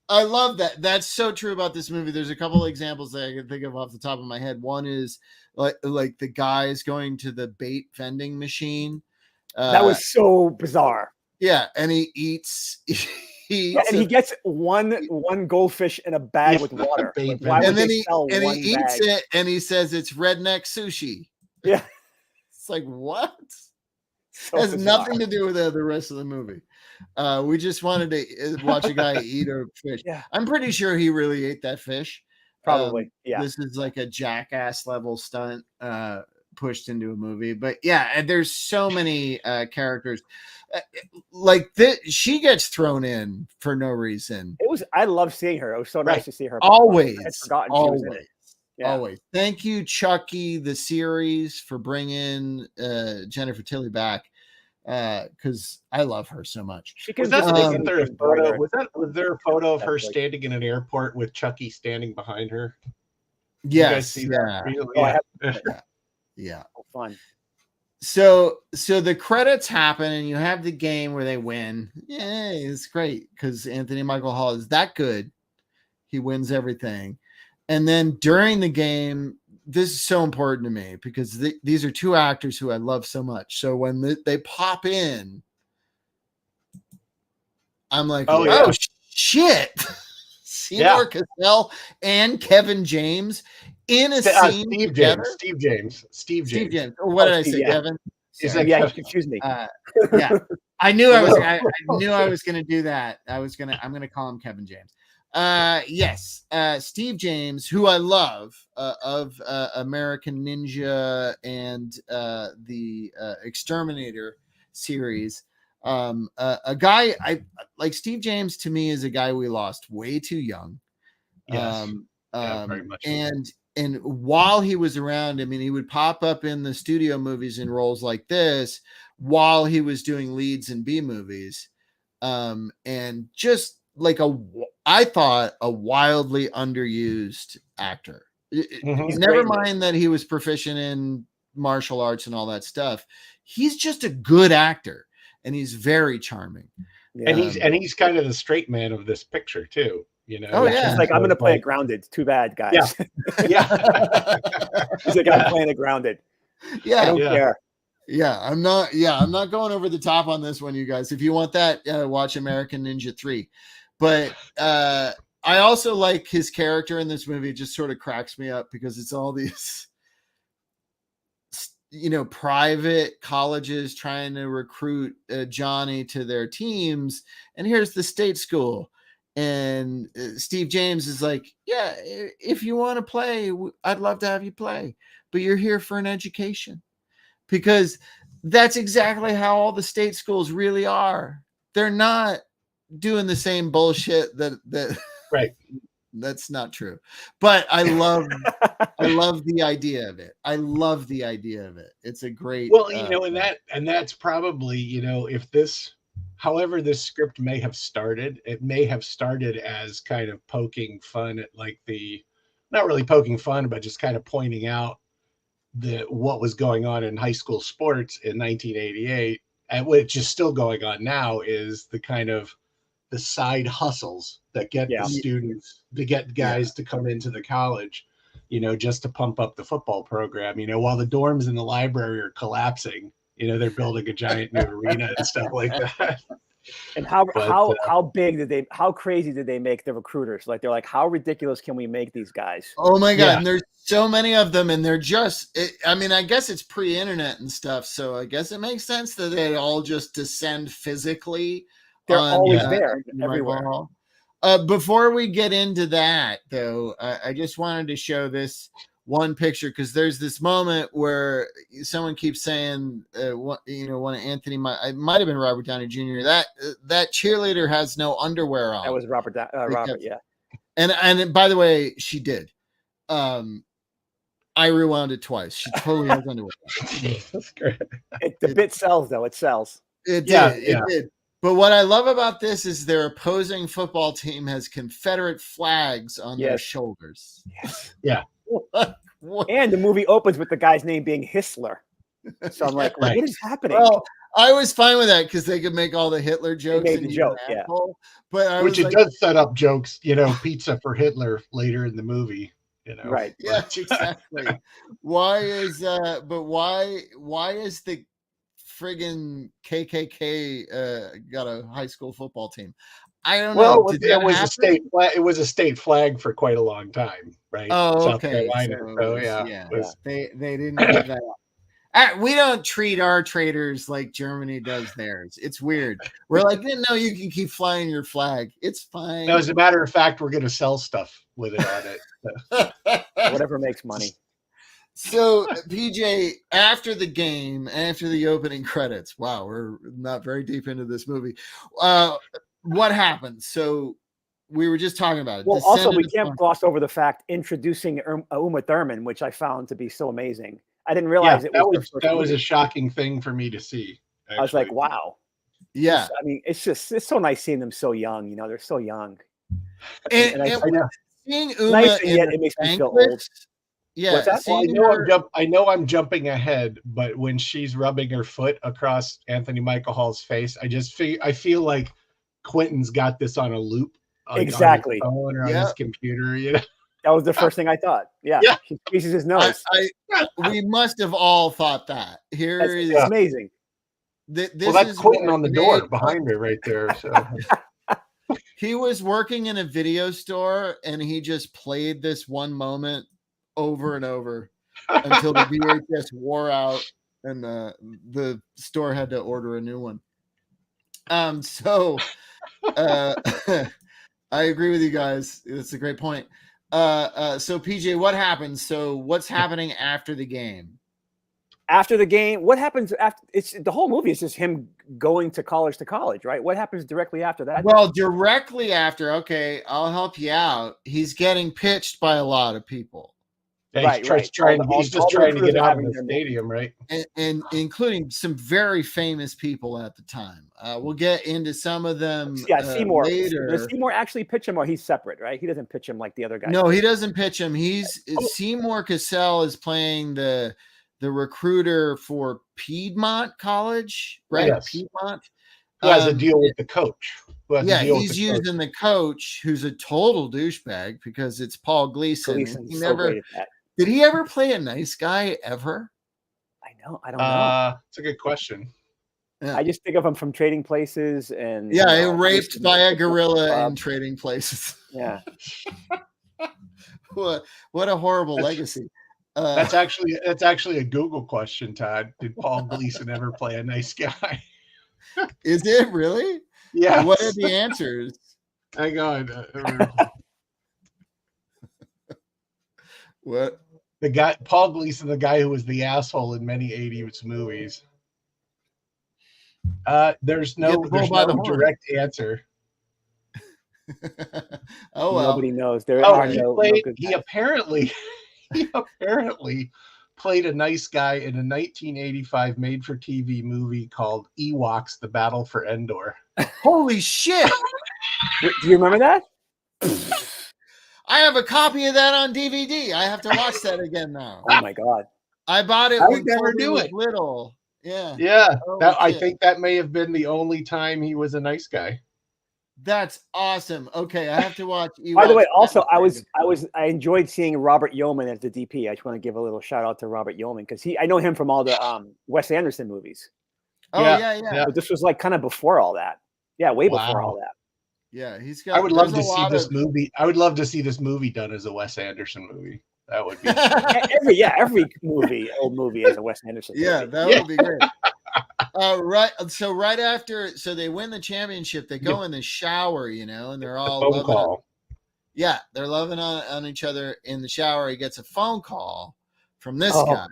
S1: I love that. That's so true about this movie. There's a couple of examples that I can think of off the top of my head. One is like the guys going to the bait vending machine.
S3: That was so bizarre.
S1: Yeah, and he eats. He
S3: gets one goldfish in a bag with water.
S1: And then he eats it, and he says it's redneck sushi.
S3: Yeah,
S1: it's like what?
S3: So
S1: it has
S3: bizarre.
S1: nothing to do with the rest of the movie. We just wanted to watch a guy eat a fish.
S3: Yeah.
S1: I'm pretty sure he really ate that fish.
S3: Probably. Yeah.
S1: This is like a Jackass level stunt pushed into a movie. But yeah, and there's so many characters. Like this, she gets thrown in for no reason.
S3: I love seeing her. It was so nice to see her.
S1: Always.
S3: I had forgotten she was in it. Yeah.
S1: Always. Thank you, Chucky, the series, for bringing Jennifer Tilly back. Because I love her so much.
S2: Was there a photo of her standing in an airport with Chucky standing behind her?
S1: Yes. Yeah.
S3: Oh, fun.
S1: So the credits happen, and you have the game where they win. Yeah, it's great because Anthony Michael Hall is that good. He wins everything. And then during the game, this is so important to me because these are two actors who I love so much. So when they pop in, I'm like, oh shit. Seymour Cassell and Kevin James in a scene together.
S2: Steve James.
S1: Or what did I say, Kevin?
S3: You confused me.
S1: Yeah. I knew I was going to do that. I'm going to call him Kevin James. Yes. Steve James, who I love, of American Ninja and the Exterminator series. A guy I like. Steve James to me is a guy we lost way too young.
S2: Yes. Very much.
S1: And while he was around, I mean, he would pop up in the studio movies in roles like this while he was doing leads in B movies. And just like I thought a wildly underused actor. Never mind that he was proficient in martial arts and all that stuff. He's just a good actor, and he's very charming.
S3: Yeah.
S2: And he's kind of the straight man of this picture too.
S1: Oh yeah,
S3: it's like I'm going to play it grounded. It's too bad, guys.
S2: Yeah.
S3: He's like, I'm playing it grounded.
S1: Yeah,
S3: I don't care.
S1: Yeah, I'm not going over the top on this one, you guys. If you want that, watch American Ninja 3. But I also like his character in this movie. It just sort of cracks me up because it's all these, private colleges trying to recruit Johnny to their teams. And here's the state school. And Steve James is like, yeah, if you want to play, I'd love to have you play. But you're here for an education. Because that's exactly how all the state schools really are. They're not doing the same bullshit that
S2: right.
S1: That's not true. But I love the idea of it. I love the idea of it. It's a great
S2: and that's probably, if this, however this script may have started, it may have started as kind of poking fun at like not really poking fun, but just kind of pointing out what was going on in high school sports in 1988, and which is still going on now, is the kind of the side hustles that get the students to get guys to come into the college, just to pump up the football program, while the dorms in the library are collapsing, they're building a giant new arena and stuff like that.
S3: And how crazy did they make the recruiters? Like, they're like, how ridiculous can we make these guys?
S1: Oh my God. Yeah. And there's so many of them, and they're just, I guess it's pre-internet and stuff. So I guess it makes sense that they all just descend physically.
S3: They're always there everywhere.
S1: Before we get into that though, I just wanted to show this. one picture, because there's this moment where someone keeps saying, one of Anthony, it might have been Robert Downey Jr. That cheerleader has no underwear on.
S3: That was Robert. Robert, yeah.
S1: And by the way, she did. I rewound it twice. She totally has underwear.
S2: That's great.
S3: The bit sells, though. It sells.
S1: It did. It did. But what I love about this is their opposing football team has Confederate flags on their shoulders.
S3: Yes.
S2: Yeah.
S1: What?
S3: And the movie opens with the guy's name being Histler. So I'm like, what is happening?
S1: Well, I was fine with that because they could make all the Hitler jokes.
S3: They made the joke,
S1: But
S2: which it does set up jokes, pizza for Hitler later in the movie.
S3: Right.
S1: Yeah, exactly. Why is the friggin' KKK got a high school football team? I don't know.
S2: Well, it was a state flag. It was a state flag for quite a long time, right?
S1: Oh,
S2: South
S1: okay.
S2: Carolina.
S1: They didn't give that up. We don't treat our traders like Germany does theirs. It's weird. We're like, no, you can keep flying your flag. It's fine.
S2: No, as a matter of fact, we're going to sell stuff with it on it.
S3: Whatever makes money.
S1: So, PJ, after the game, after the opening credits, wow, we're not very deep into this movie. What happened? So, we were just talking about it.
S3: Well, also, we can't gloss over the fact introducing Uma Thurman, which I found to be so amazing. I didn't realize
S2: that was a shocking thing for me to see. Actually.
S3: I was like, wow.
S1: Yeah.
S3: I mean, it's so nice seeing them so young. They're so young.
S1: And seeing Uma
S3: nice, and yet it makes me feel old.
S1: Yeah.
S2: Well, I know I'm jumping ahead, but when she's rubbing her foot across Anthony Michael Hall's face, I feel like Quentin's got this on a loop.
S3: Exactly.
S2: On his phone or on his computer,
S3: That was the first thing I thought. Yeah. He squeezes his nose.
S1: We must have all thought that. It's
S3: amazing.
S2: That's Quentin on the door behind her right there. So.
S1: He was working in a video store and he just played this one moment over and over until the VHS wore out and the store had to order a new one. I agree with you guys. It's a great point. So PJ, what happens? So what's happening after the game?
S3: After the game, what happens after? It's the whole movie is just him going to college, right? What happens directly after that?
S1: Well, directly after, okay, I'll help you out. He's getting pitched by a lot of people.
S2: Yeah, he's just trying to get out of the stadium, right?
S1: And including some very famous people at the time. We'll get into some of them
S3: Seymour.
S1: later.
S3: Does Seymour actually pitch him, or he's separate, right? He doesn't pitch him like the other guy.
S1: No, he doesn't pitch him. Seymour Cassell is playing the recruiter for Piedmont College, right?
S2: Yes.
S1: Piedmont.
S2: Who has a deal with the coach.
S1: He's using the coach, who's a total douchebag because it's Paul Gleason. Did he ever play a nice guy ever?
S3: I don't know.
S2: It's a good question.
S3: Yeah. I just think of him from Trading Places and
S1: raped by a gorilla in Trading Places.
S3: Yeah.
S1: What a horrible legacy.
S2: That's actually a Google question, Todd. Did Paul Gleason ever play a nice guy?
S1: Is it really?
S2: Yeah.
S1: What are the answers?
S2: Hang on.
S1: What?
S2: The guy, Paul Gleason, the guy who was the asshole in many 80s movies. There's no direct answer.
S3: Nobody knows.
S2: He apparently played a nice guy in a 1985 made-for-TV movie called Ewoks: The Battle for Endor.
S1: Holy shit!
S3: Do you remember that?
S1: I have a copy of that on DVD. I have to watch that again now.
S3: Oh my god!
S1: I bought it when Toby was little. Yeah.
S2: Yeah. I think that may have been the only time he was a nice guy.
S1: That's awesome. Okay, I have to watch.
S3: By the way, also I enjoyed seeing Robert Yeoman as the DP. I just want to give a little shout out to Robert Yeoman because I know him from all the Wes Anderson movies.
S1: Oh yeah.
S3: But this was like kind of before all that. Yeah, way before all that.
S1: Yeah, he's got.
S2: I would love to see this movie. I would love to see this movie done as a Wes Anderson movie. That would be
S3: every old movie is a Wes Anderson movie.
S1: Yeah, that would be great. Right. So right after, they win the championship. They go in the shower, and they're all
S2: phone call.
S1: Yeah, they're loving on each other in the shower. He gets a phone call from this
S3: Oh,
S1: guy.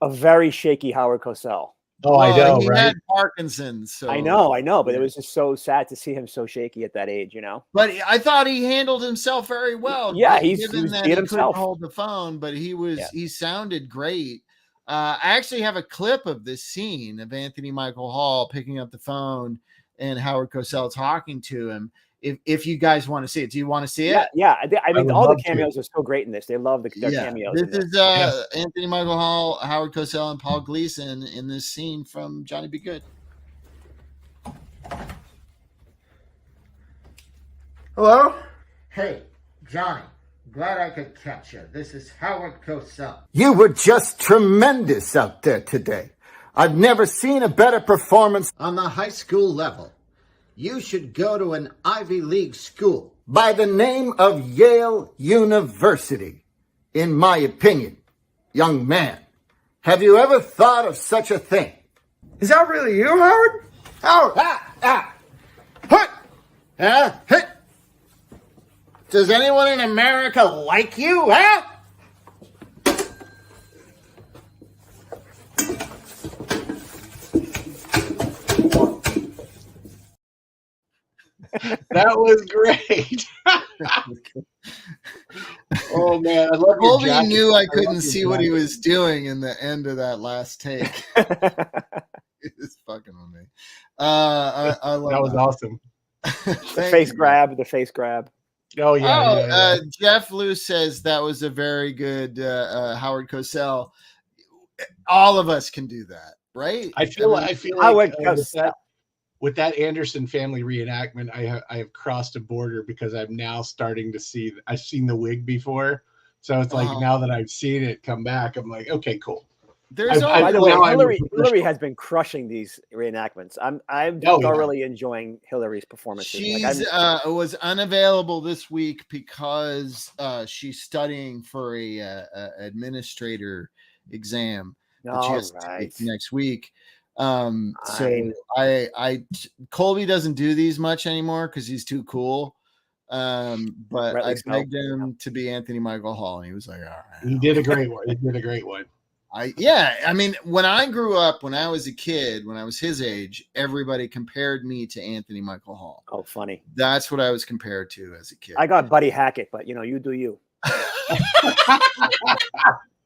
S3: a very shaky Howard Cosell.
S2: Oh, I know,
S1: He
S2: right?
S1: had Parkinson's. So
S3: I know, but
S1: yeah.
S3: it was just so sad to see him so shaky at that age, you know.
S1: But I thought he handled himself very well.
S3: Yeah, he
S1: given
S3: was
S1: that
S3: being
S1: he
S3: himself.
S1: couldn't hold the phone, but
S3: Yeah.
S1: he sounded great. I actually have a clip of this scene of Anthony Michael Hall picking up the phone and Howard Cosell talking to him. If you guys want to see it, do you want to see it?
S3: Yeah. I mean,
S2: would
S3: all the
S2: love to.
S3: cameos are so great in this. They love their cameos.
S1: This is Anthony Michael Hall, Howard Cosell, and Paul Gleason in this scene from Johnny Be Good.
S4: Hello? Hey, Johnny. Glad I could catch you. This is Howard Cosell.
S5: You were just tremendous out there today. I've never seen a better performance
S4: On the high school level, you should go to an Ivy League school.
S5: by the name of Yale University. In my opinion, young man, have you ever thought of such a thing?
S4: Is that really you, Howard? Howard!
S1: Huh? Does anyone in America like you? Huh?
S2: That was great. Oh man, I love your
S1: Colby
S2: jacket.
S1: knew I
S2: love
S1: couldn't
S2: your
S1: see what he
S2: jacket.
S1: was doing in the end of that last take. He was fucking with me. I love
S2: That was awesome.
S3: The face grab.
S2: Oh yeah.
S1: Jeff Lou says that was a very good Howard Cosell. All of us can do that, right?
S2: I feel
S3: Howard
S2: like
S3: Cosell.
S2: with that Anderson family reenactment, I have crossed a border because I'm now starting to see. I've seen the wig before, so it's like now that I've seen it come back, I'm like, okay, cool.
S1: There's
S3: By the way,
S2: now I'm
S3: Hillary has been crushing these reenactments. I'm
S2: Oh, yeah.
S3: thoroughly enjoying Hillary's performances.
S1: She's was unavailable this week because she's studying for a administrator exam that she has to take next week. So Colby doesn't do these much anymore because he's too cool. But
S3: Rightly
S1: I
S3: so.
S1: begged him to be Anthony Michael Hall, and he was like, all right.
S2: He did a great one.
S1: I mean, when I grew up, when I was a kid, when I was his age, everybody compared me to Anthony Michael Hall.
S3: Oh, funny.
S1: That's what I was compared to as a kid.
S3: I got Buddy Hackett, but you do you.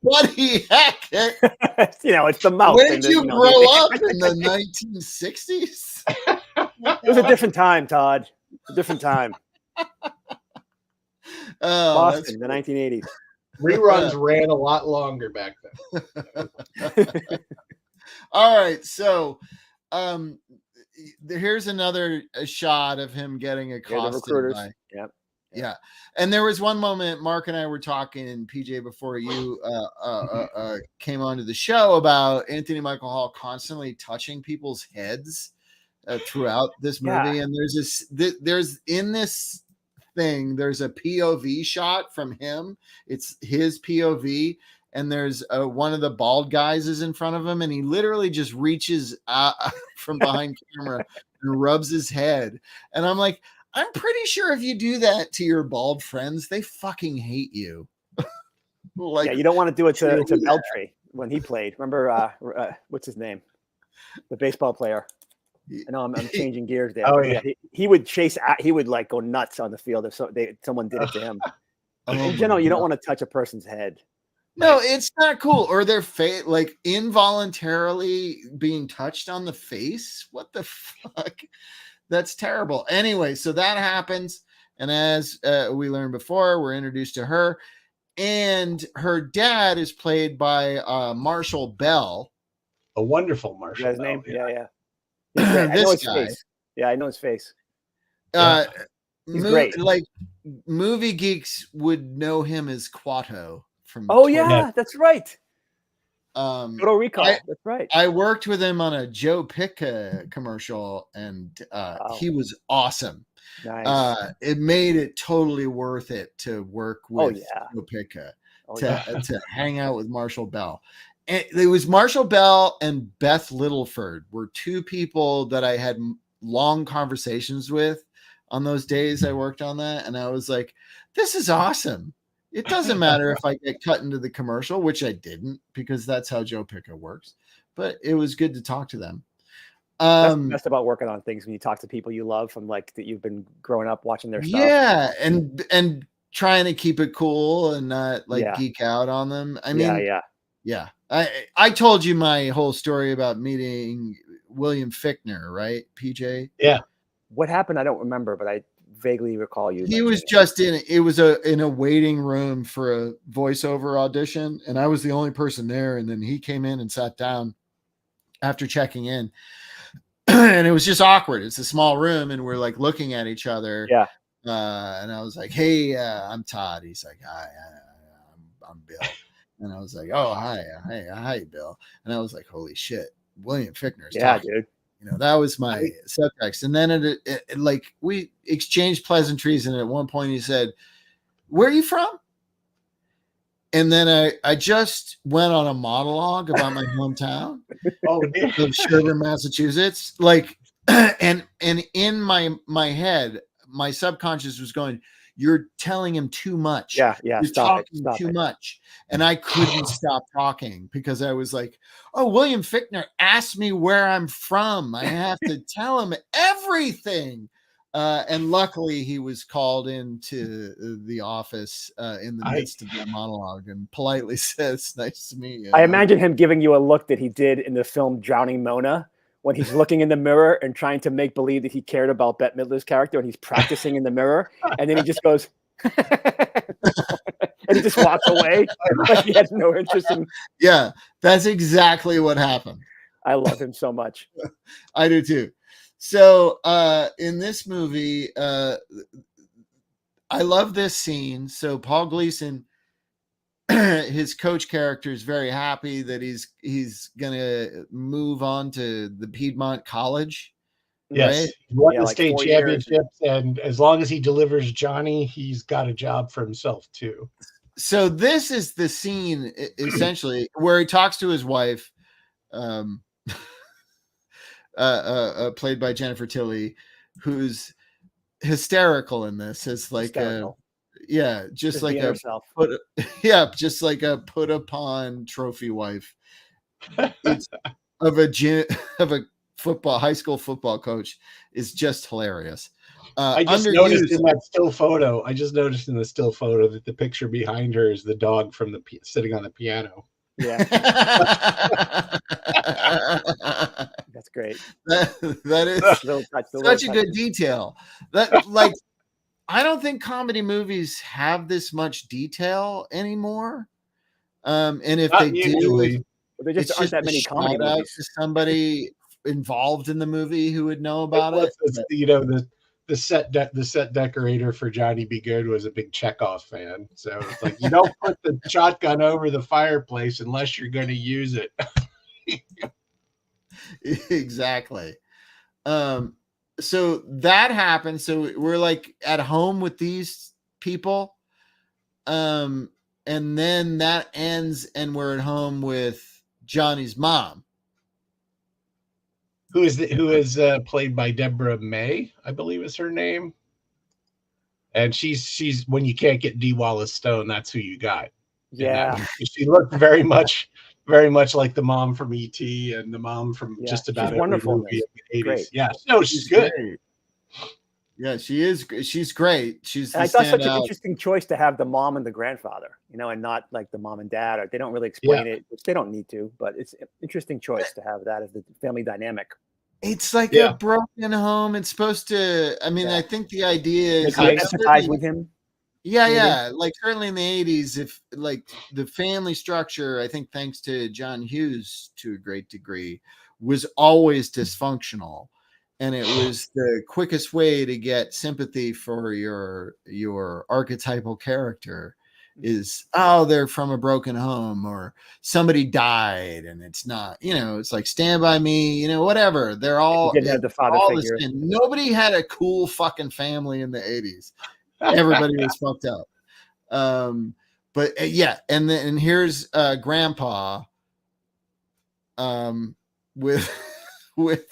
S1: Buddy Hackett.
S3: It's the mouth.
S1: Where did you grow up in the 1960s?
S3: It was a different time, Todd. A different time. Boston, the 1980s.
S2: Reruns ran a lot longer back then.
S1: All right, so here's another shot of him getting accosted by.
S3: Yep.
S1: Yeah. And there was one moment Mark and I were talking, PJ, before you came onto the show about Anthony Michael Hall constantly touching people's heads throughout this movie.
S3: Yeah.
S1: And there's in this thing, there's a POV shot from him. It's his POV. And there's one of the bald guys is in front of him, and he literally just reaches out from behind camera and rubs his head. And I'm like, I'm pretty sure if you do that to your bald friends, they fucking hate you.
S3: Like, you don't want to do it to Beltray when he played. Remember, what's his name? The baseball player. I know I'm changing gears there.
S2: Oh, yeah.
S3: He would chase. He would like go nuts on the field if someone did it to him. In general, you don't want to touch a person's head.
S1: No, it's not cool. Or their face, like involuntarily being touched on the face. What the fuck? That's terrible. Anyway, so that happens. And as we learned before, we're introduced to her. And her dad is played by Marshall Bell.
S2: A wonderful Marshall
S3: His
S2: Bell.
S3: name? Yeah.
S1: This
S3: I know his
S1: guy.
S3: face. Yeah, I know his face.
S1: He's
S3: great.
S1: Like movie geeks would know him as Quato from.
S3: Oh,
S1: Total-
S3: yeah, that's right.
S1: Total
S3: Recall. That's right.
S1: I worked with him on a Joe Pica commercial, and he was awesome.
S3: Nice.
S1: It made it totally worth it to work with Joe Pica to hang out with Marshall Bell. And it was Marshall Bell and Beth Littleford were two people that I had long conversations with on those days I worked on that. And I was like, this is awesome. It doesn't matter if I get cut into the commercial, which I didn't, because that's how Joe Pica works. But it was good to talk to them.
S3: That's the best about working on things when you talk to people you love from like that you've been growing up watching their stuff.
S1: Yeah, and trying to keep it cool and not like geek out on them. I mean, yeah. I told you my whole story about meeting William Fichtner, right, PJ?
S2: Yeah.
S3: What happened? I don't remember, but I vaguely recall you.
S1: He was just in a waiting room for a voiceover audition, and I was the only person there. And then he came in and sat down after checking in. And it was just awkward. It's a small room, and we're like looking at each other.
S3: Yeah.
S1: And I was like, "Hey, I'm Todd." He's like, "Hi, I'm Bill." And I was like, "Oh, hi, Bill." And I was like, "Holy shit, William Fichtner's talking."
S3: Dude.
S1: You know, that was my subtext. And then it like we exchanged pleasantries, and at one point he said, "Where are you from?" And then I just went on a monologue about my hometown of Sherburne, Massachusetts. Like, and in my head, my subconscious was going, "You're telling him too much.
S3: Yeah.
S1: You're
S3: Stop
S1: too much." And I couldn't stop talking because I was like, "Oh, William Fichtner asked me where I'm from. I have to tell him everything." And luckily he was called into the office in the midst of the monologue and politely says, "Nice to meet you."
S3: I imagine him giving you a look that he did in the film Drowning Mona, when he's looking in the mirror and trying to make believe that he cared about Bette Midler's character, and he's practicing in the mirror, and then he just goes and he just walks away like he has no interest in.
S1: Yeah, that's exactly what happened.
S3: I love him so much.
S1: I do too. So in this movie, I love this scene. So Paul Gleason, his coach character, is very happy that he's gonna move on to the Piedmont College.
S2: Yes,
S1: right?
S2: he won the state championships, and as long as he delivers Johnny, he's got a job for himself too.
S1: So this is the scene essentially where he talks to his wife, played by Jennifer Tilly, who's hysterical in this. It's like just like a put upon trophy wife. It's of a high school football coach is just hilarious.
S2: I just noticed in that still photo. I just noticed in the still photo that the picture behind her is the dog from the sitting on the piano.
S3: Yeah, that's great.
S1: That is such a good detail. That like, I don't think comedy movies have this much detail anymore. And if they do,
S3: there just aren't that many comedy movies.
S1: To somebody involved in the movie who would know about it.
S2: You know, the set decorator for Johnny Be Good was a big Chekhov fan, so it's like, you don't put the shotgun over the fireplace unless you're going to use it.
S1: Exactly. So that happened. So we're like at home with these people, and then that ends, and we're at home with Johnny's mom,
S2: who is played by Deborah May, I believe is her name. And she's when you can't get Dee Wallace Stone, that's who you got.
S3: Yeah,
S2: she looked very much like the mom from E.T. and the mom from just about every
S3: wonderful
S2: movie in the 80s.
S3: Great.
S2: Yeah, no, she's good.
S1: Great. Yeah, she is. She's great. She's.
S3: I thought such an interesting choice to have the mom and the grandfather, you know, and not like the mom and dad. Or they don't really explain it, which they don't need to. But it's an interesting choice to have that as the family dynamic.
S1: It's like a broken home. It's supposed to. I mean, I think the idea is
S3: like empathize with him.
S1: Yeah. Like certainly in the 80s, if like the family structure, I think thanks to John Hughes to a great degree, was always dysfunctional. And it was the quickest way to get sympathy for your archetypal character is, oh, they're from a broken home, or somebody died, and it's not, you know, it's like Stand By Me, you know, whatever. They're all
S3: didn't have the father figure.
S1: Nobody had a cool fucking family in the 80s. Everybody was fucked up. But and here's Grandpa with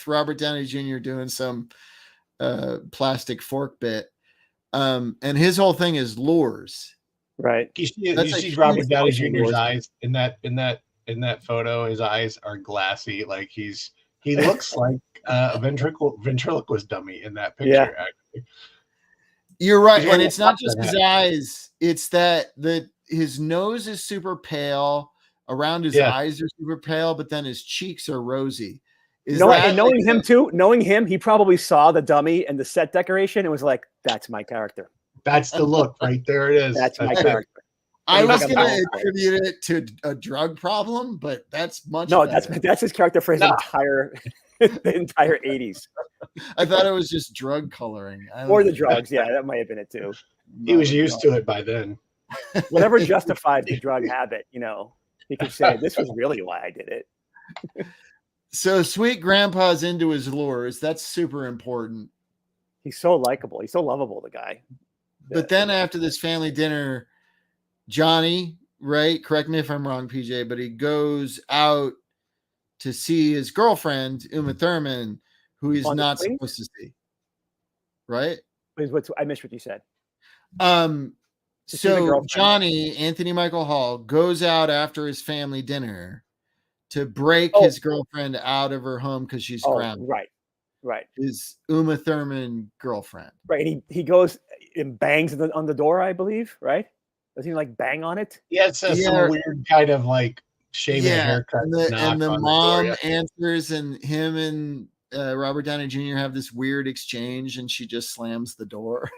S1: Robert Downey Jr. doing some plastic fork bit. And his whole thing is lures.
S3: Right.
S2: You
S1: That's a
S2: see
S1: huge
S2: Robert Downey
S3: function
S2: Jr.'s
S3: yours.
S2: eyes in that photo. His eyes are glassy, like he looks like a ventriloquist dummy in that picture.
S3: Yeah.
S2: Actually,
S1: You're right,
S2: He's wearing
S1: and
S2: a
S1: it's not
S2: top
S1: just
S2: hat.
S1: his eyes; it's that his nose is super pale, around his
S2: Yeah.
S1: eyes are super pale, but then his cheeks are rosy.
S3: And knowing him too, knowing him, he probably saw the dummy and the set decoration and was like, "That's my character.
S2: That's the look right there. It is.
S3: That's my
S2: it.
S3: character."
S1: I
S3: He's
S1: was
S3: like,
S1: going
S3: "I'm
S1: to
S3: not-
S1: attribute it to a drug problem, but that's much
S3: No,
S1: better.
S3: that's his character for his
S2: No.
S3: entire the entire 80s.
S1: I thought it was just drug coloring.
S3: Or the drugs. Yeah, that might have been it too.
S2: He was used to it by then.
S3: Whatever justified the drug habit, he could say, "This was really why I did it."
S1: So Sweet Grandpa's into his lures. That's super important.
S3: He's so likable. He's so lovable, the guy.
S1: But then after this family dinner, Johnny, right? Correct me if I'm wrong, PJ, but he goes out to see his girlfriend, Uma Thurman, who he's
S3: On the
S1: not
S3: swing?
S1: supposed to see. Right?
S3: I missed what you said.
S1: Um,
S3: To see the
S1: so
S3: girlfriend.
S1: Johnny, Anthony Michael Hall, goes out after his family dinner to break
S3: Oh.
S1: his girlfriend out of her home because she's
S3: Oh,
S1: grounded.
S3: right.
S1: His Uma Thurman girlfriend.
S3: Right. And he goes and bangs on the door, I believe, right? Does he like bang on it?
S2: Yeah, it's
S1: Yeah.
S2: some weird kind of like shaving a haircut.
S1: and the
S2: knock on
S1: mom
S2: door, yeah.
S1: answers, and him and Robert Downey Jr. have this weird exchange, and she just slams the door.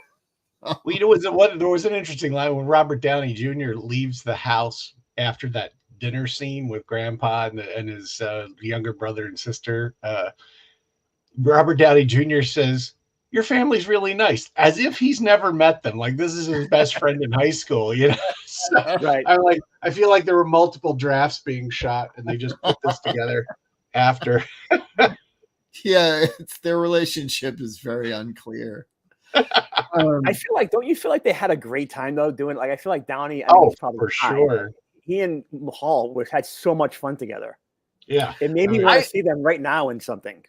S2: Well, there was an interesting line when Robert Downey Jr. leaves the house after that dinner scene with Grandpa and his younger brother and sister. Robert Downey Jr. says, "Your family's really nice," as if he's never met them. Like this is his best friend in high school, So
S3: Right.
S2: I feel like there were multiple drafts being shot, and they just put this together after.
S1: Yeah, their relationship is very unclear.
S3: I feel like, don't you feel like they had a great time though doing? Like, I feel like Downey. I mean, he's probably
S2: for
S3: high.
S2: sure.
S3: He and Hall had so much fun together.
S2: Yeah,
S3: It made me want to see them right now in something.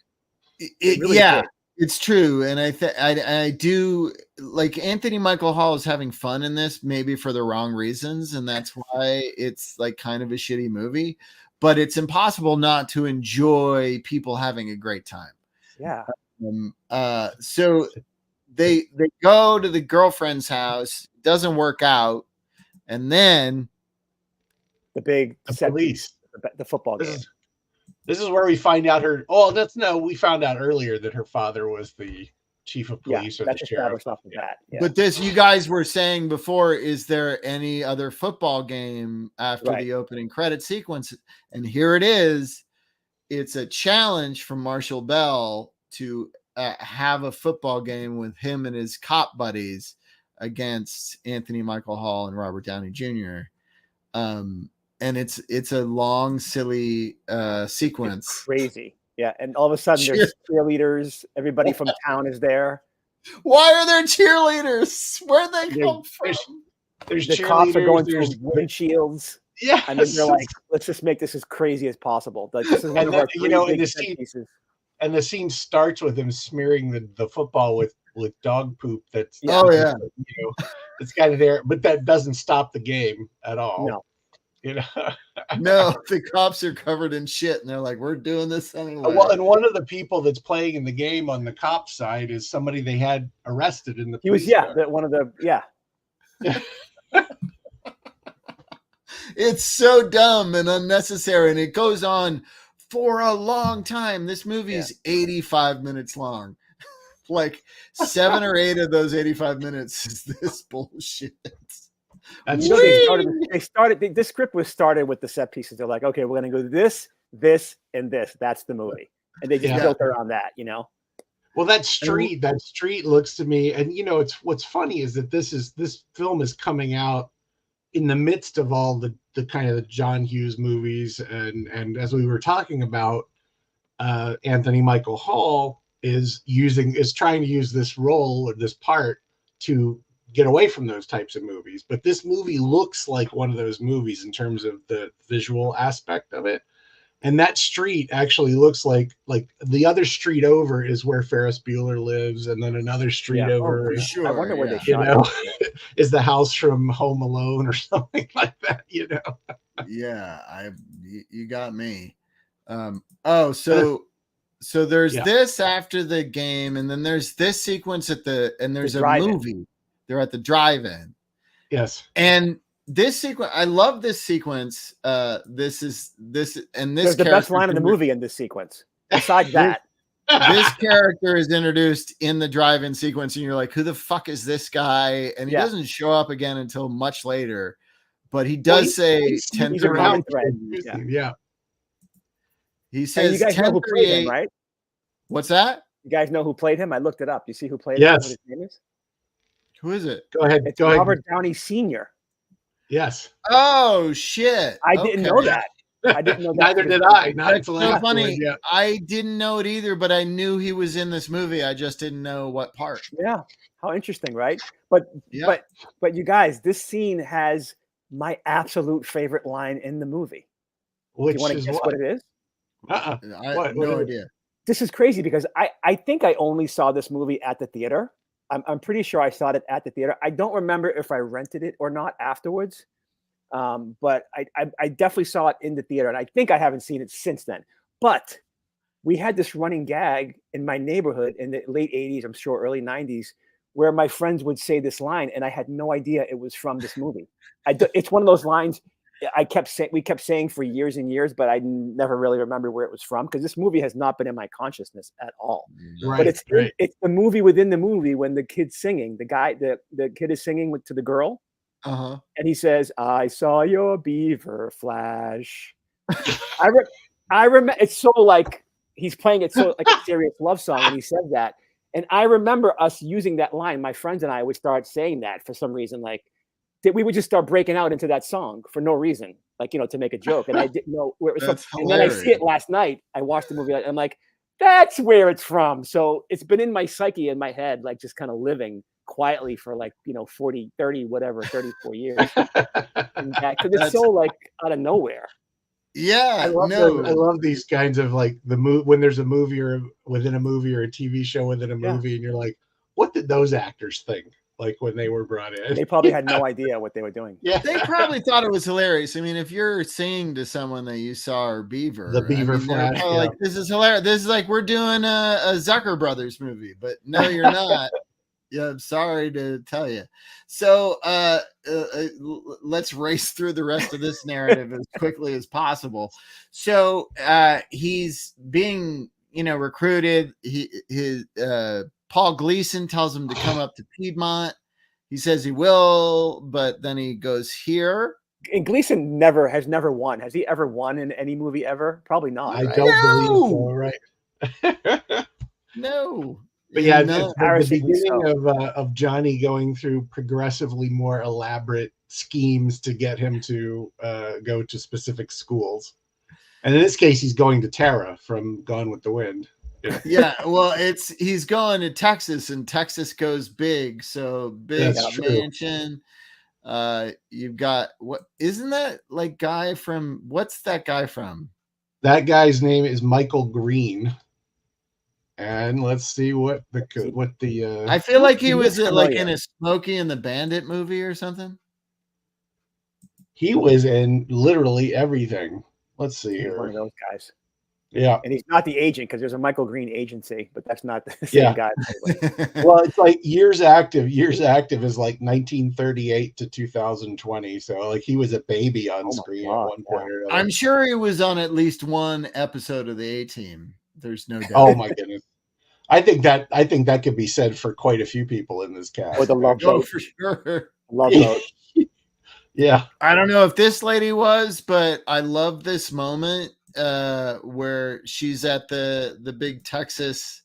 S3: Really
S1: Yeah,
S3: did.
S1: it's true, and I do like Anthony Michael Hall is having fun in this, maybe for the wrong reasons, and that's why it's like kind of a shitty movie. But it's impossible not to enjoy people having a great time.
S3: Yeah.
S1: So they go to the girlfriend's house, doesn't work out, and then
S3: The big
S2: the
S3: set
S2: police.
S3: piece, the football game.
S2: This is where we find out we found out earlier that her father was the chief of police or the
S3: that's
S2: sheriff.
S3: established off the bat. Yeah.
S1: But this, you guys were saying before, is there any other football game after
S3: Right.
S1: the opening credit sequence? And here it is. It's a challenge from Marshall Bell to have a football game with him and his cop buddies against Anthony Michael Hall and Robert Downey Jr. And it's a long, silly sequence.
S3: It's crazy. Yeah. And all of a sudden there's cheerleaders. Everybody from town is there.
S1: Why are there cheerleaders? Where'd they come from?
S2: There's
S3: The cops are going
S2: cheerleaders,
S3: through windshields.
S2: yeah,
S3: I mean, they're like, let's just make this as crazy as possible. Like, this is one of our
S2: in
S3: big
S2: the
S3: set
S2: scene,
S3: pieces.
S2: and the scene starts with him smearing the football with dog poop. That's
S1: Oh, yeah.
S2: it's kind of there, but that doesn't stop the game at all.
S3: No.
S1: No, the cops are covered in shit, and they're like, "We're doing this anyway."
S2: Well, and one of the people that's playing in the game on the cop side is somebody they had arrested in the.
S3: He was,
S2: police car.
S3: one of the,
S1: It's so dumb and unnecessary, and it goes on for a long time. This movie is 85 minutes long. Like 7 or 8 of those 85 minutes is this bullshit.
S2: That's
S3: You know,
S2: true.
S3: this script was started with the set pieces. They're like, okay, we're going to go this, and this. That's the movie. And they just
S2: Yeah.
S3: built around that,
S2: Well, that street looks to me, and it's what's funny is that this film is coming out in the midst of all the kind of the John Hughes movies, and as we were talking about, Anthony Michael Hall is trying to use this role or this part to get away from those types of movies. But this movie looks like one of those movies in terms of the visual aspect of it. And that street actually looks like the other street over is where Ferris Bueller lives, and then another street
S3: Yeah.
S2: over
S1: for
S2: is,
S1: sure.
S3: I wonder where they
S1: yeah.
S2: you
S3: shot
S2: know,
S3: it.
S2: is the house from Home Alone or something like that, you know.
S1: Yeah, you got me. So there's
S2: Yeah.
S1: this after the game, and then there's this sequence and there's a
S3: drive-in.
S1: movie. They're at the drive-in.
S2: Yes.
S1: And this sequence, I love this sequence. This
S3: There's the best line of the movie in this sequence. Besides that,
S1: This character is introduced in the drive-in sequence, and you're like, who the fuck is this guy? And he
S3: Yeah.
S1: doesn't show up again until much later. But he does say
S3: he's a
S1: 10:38.
S3: common thread. Yeah.
S2: Yeah.
S1: He
S3: And you
S1: says
S3: guys know who played
S1: 10:38.
S3: him, right?
S1: What's that?
S3: You guys know who played him? I looked it up. You see who played him?
S2: Yes.
S3: What his name is?
S1: Who is it?
S2: Go ahead.
S3: It's
S2: Go ahead.
S3: Robert Downey Sr.
S2: Yes.
S1: Oh shit!
S3: I didn't know that. I didn't know that.
S2: Neither did I. Not
S1: That's
S2: until
S1: so
S2: afterward,
S1: funny.
S2: yeah.
S1: I didn't know it either, but I knew he was in this movie. I just didn't know what part.
S3: Yeah. How interesting, right? But
S1: Yeah.
S3: but you guys, this scene has my absolute favorite line in the movie. Do
S2: Which
S3: you want to
S2: is
S3: guess
S2: what?
S3: what it is?
S2: Uh-uh.
S1: I
S2: What
S1: have no
S2: is it?
S1: idea.
S3: This is crazy because I think I only saw this movie at the theater. I'm pretty sure I saw it at the theater. I don't remember if I rented it or not afterwards. But I definitely saw it in the theater, and I think I haven't seen it since then. But we had this running gag in my neighborhood in the late 80s, I'm sure early 90s, where my friends would say this line, and I had no idea it was from this movie. It's one of those lines we kept saying for years and years, but I never really remember where it was from because this movie has not been in my consciousness at all.
S2: Right.
S3: But it's
S2: right.
S3: it's the movie within the movie when the kid's singing. The kid is singing to the girl,
S1: Uh-huh.
S3: and he says, "I saw your beaver flash." I remember it's so like he's playing it so like a serious love song when he says that, and I remember us using that line. My friends and I would start saying that for some reason, like that we would just start breaking out into that song for no reason, like to make a joke, and I didn't know where it was
S1: That's
S3: from. And then I see
S1: hilarious.
S3: it last night. I watched the movie, and I'm like, that's where it's from. So it's been in my psyche, in my head, like just kind of living quietly for like 40, 30, whatever, 34 years. Because it's so like out of nowhere.
S1: Yeah.
S2: I love
S1: no.
S2: I love these kinds of like when there's a movie or within a movie or a TV show within a
S3: Yeah.
S2: movie, and you're like, what did those actors think? Like when they were brought in,
S3: They probably had no idea what they were doing.
S2: yeah,
S1: They probably thought it was hilarious. I mean, if you're singing to someone that you saw or Beaver,
S2: The Beaver
S1: I mean, they're
S2: Flash,
S1: probably
S2: yeah.
S1: like, this is hilarious. This is like we're doing a Zucker Brothers movie, but no, you're not. Yeah, I'm sorry to tell you. So let's race through the rest of this narrative as quickly as possible. So he's being, recruited. Paul Gleason tells him to come up to Piedmont. He says he will, but then he goes here.
S3: And Gleason has never won. Has he ever won in any movie ever? Probably not.
S2: I
S3: right?
S2: don't believe so. Right.
S1: No.
S2: But yeah,
S1: No.
S2: the
S3: Embarrassingly
S2: beginning of Johnny going through progressively more elaborate schemes to get him to go to specific schools, and in this case, he's going to Tara from Gone with the Wind.
S1: Yeah, well, he's going to Texas, and Texas goes big. So big
S2: That's true.
S1: mansion. You've got isn't that like guy from what's that guy from?
S2: That guy's name is Michael Green. And let's see what the
S1: I feel like he was
S3: looks
S1: like
S3: familiar.
S1: in a Smokey and the Bandit movie or something.
S2: he was in literally everything. Let's see
S3: He's one of
S2: here.
S3: those guys.
S2: Yeah.
S3: And he's not the agent because there's a Michael Green agency, but that's not the same
S2: Yeah.
S3: guy.
S2: Well, it's like years active is like 1938 to 2020. So like he was a baby on
S3: my
S2: screen
S3: God,
S2: at one point or another.
S1: I'm sure he was on at least one episode of the A-Team. There's no doubt.
S2: Oh my goodness. I think that could be said for quite a few people in this cast.
S3: Or the Love
S1: Oh,
S3: Boat.
S1: for sure.
S3: Love Boat.
S2: Yeah.
S1: I don't know if this lady was, but I love this moment where she's at the big Texas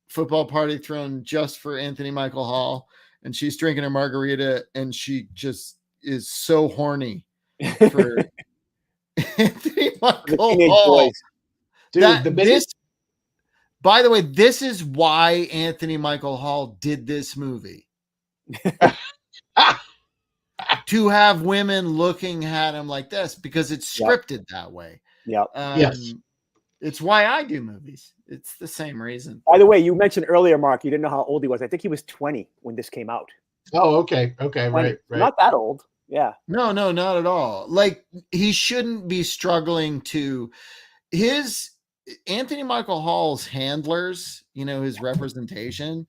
S1: football party thrown just for Anthony Michael Hall, and she's drinking a margarita, and she just is so horny for Anthony
S3: The
S1: Michael
S3: teenage
S1: Hall.
S3: boys.
S2: Dude,
S1: By the way, this is why Anthony Michael Hall did this movie. To have women looking at him like this, because it's
S3: Yep.
S1: scripted that way.
S3: Yeah.
S2: Yes.
S1: It's why I do movies. It's the same reason.
S3: By the way, you mentioned earlier, Mark, you didn't know how old he was. I think he was 20 when this came out.
S2: Oh, okay. Okay.
S3: 20.
S2: Right. Right.
S3: Not that old. Yeah.
S1: No, not at all. Like, he shouldn't be struggling to his Anthony Michael Hall's handlers, his representation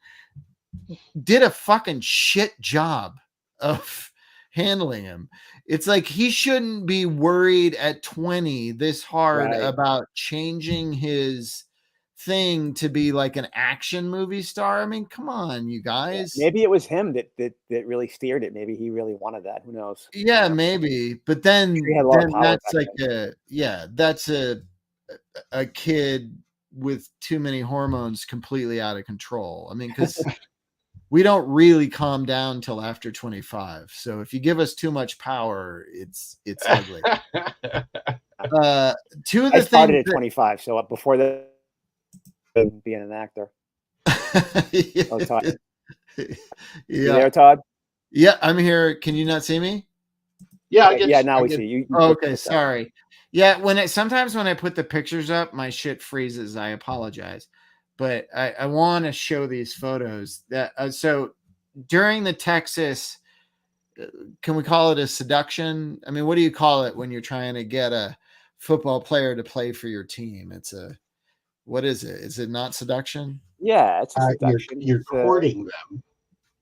S1: did a fucking shit job of handling him. It's like he shouldn't be worried at 20 this hard
S3: Right.
S1: about changing his thing to be like an action movie star. I mean, come on, you guys.
S3: Maybe it was him that really steered it. Maybe he really wanted that. Who knows?
S1: Yeah, maybe. But then,
S3: He had a lot of power
S1: that's
S3: back
S1: like that's a kid with too many hormones completely out of control. I mean, because we don't really calm down till after 25. So if you give us too much power, it's ugly. Two of the
S3: I started at
S1: things
S3: 25, so before that, being an actor. Oh, Todd. You there, Todd?
S1: Yeah, I'm here. Can you not see me?
S2: Yeah.
S3: Now we see you.
S1: Okay, sorry. Yeah, sometimes when I put the pictures up, my shit freezes. I apologize, but I want to show these photos. That so during the Texas, can we call it a seduction? I mean, what do you call it when you're trying to get a football player to play for your team? What is it? Is it not seduction?
S3: Yeah, it's a seduction.
S2: You're courting them.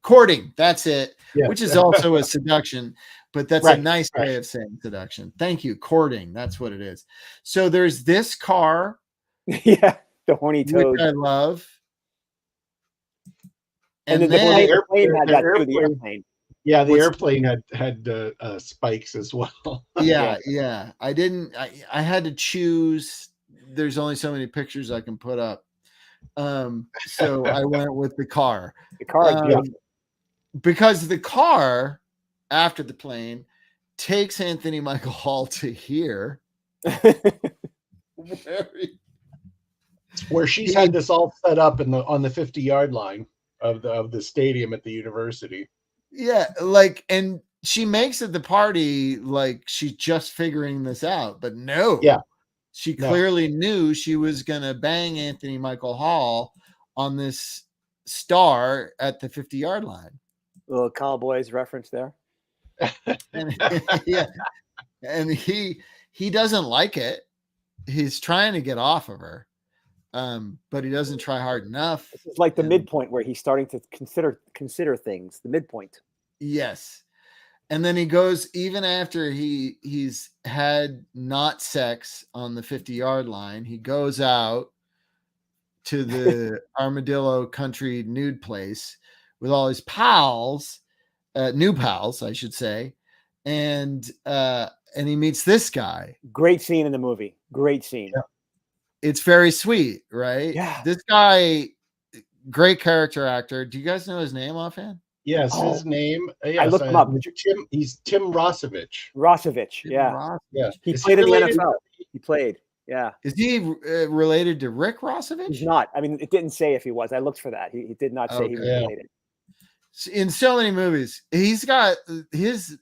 S1: Courting, that's it.
S2: Yes.
S1: Which is also a seduction, but that's
S2: Right,
S1: a nice way of saying seduction. Thank you. Courting, that's what it is. So there's this car,
S3: yeah, the horny toad.
S1: which I love.
S3: And then the plane had that too, the airplane.
S2: Yeah, the airplane had spikes as well.
S1: Yeah. I had to choose. There's only so many pictures I can put up. So I went with the car.
S3: The car,
S1: because the car after the plane takes Anthony Michael Hall to here.
S2: Where she's had this all set up on the 50-yard line of the stadium at the university.
S1: Yeah, and she makes it the party like she's just figuring this out, but no.
S2: Yeah.
S1: She clearly knew she was gonna bang Anthony Michael Hall on this star at the 50-yard line.
S3: Little Cowboys reference there.
S1: And and he doesn't like it. He's trying to get off of her, but he doesn't try hard enough.
S3: This is like the midpoint where he's starting to consider things. The midpoint.
S1: Yes, and then he goes even after he's had not sex on the 50-yard line. He goes out to the Armadillo Country nude place with all his pals, new pals, I should say, and he meets this guy.
S3: Great scene in the movie. Great scene.
S1: Yeah. It's very sweet, right?
S3: Yeah.
S1: This guy, great character actor. Do you guys know his name offhand?
S2: Yes, his name. Yes,
S3: I looked him up.
S2: He's Tim Rossovich.
S3: Rossovich, yeah.
S2: Yeah.
S3: He played in the NFL. He played. Yeah.
S1: Is he related to Rick Rossovich?
S3: He's not. I mean, it didn't say if he was. I looked for that. He did not say he was related.
S1: In so many movies, he's got his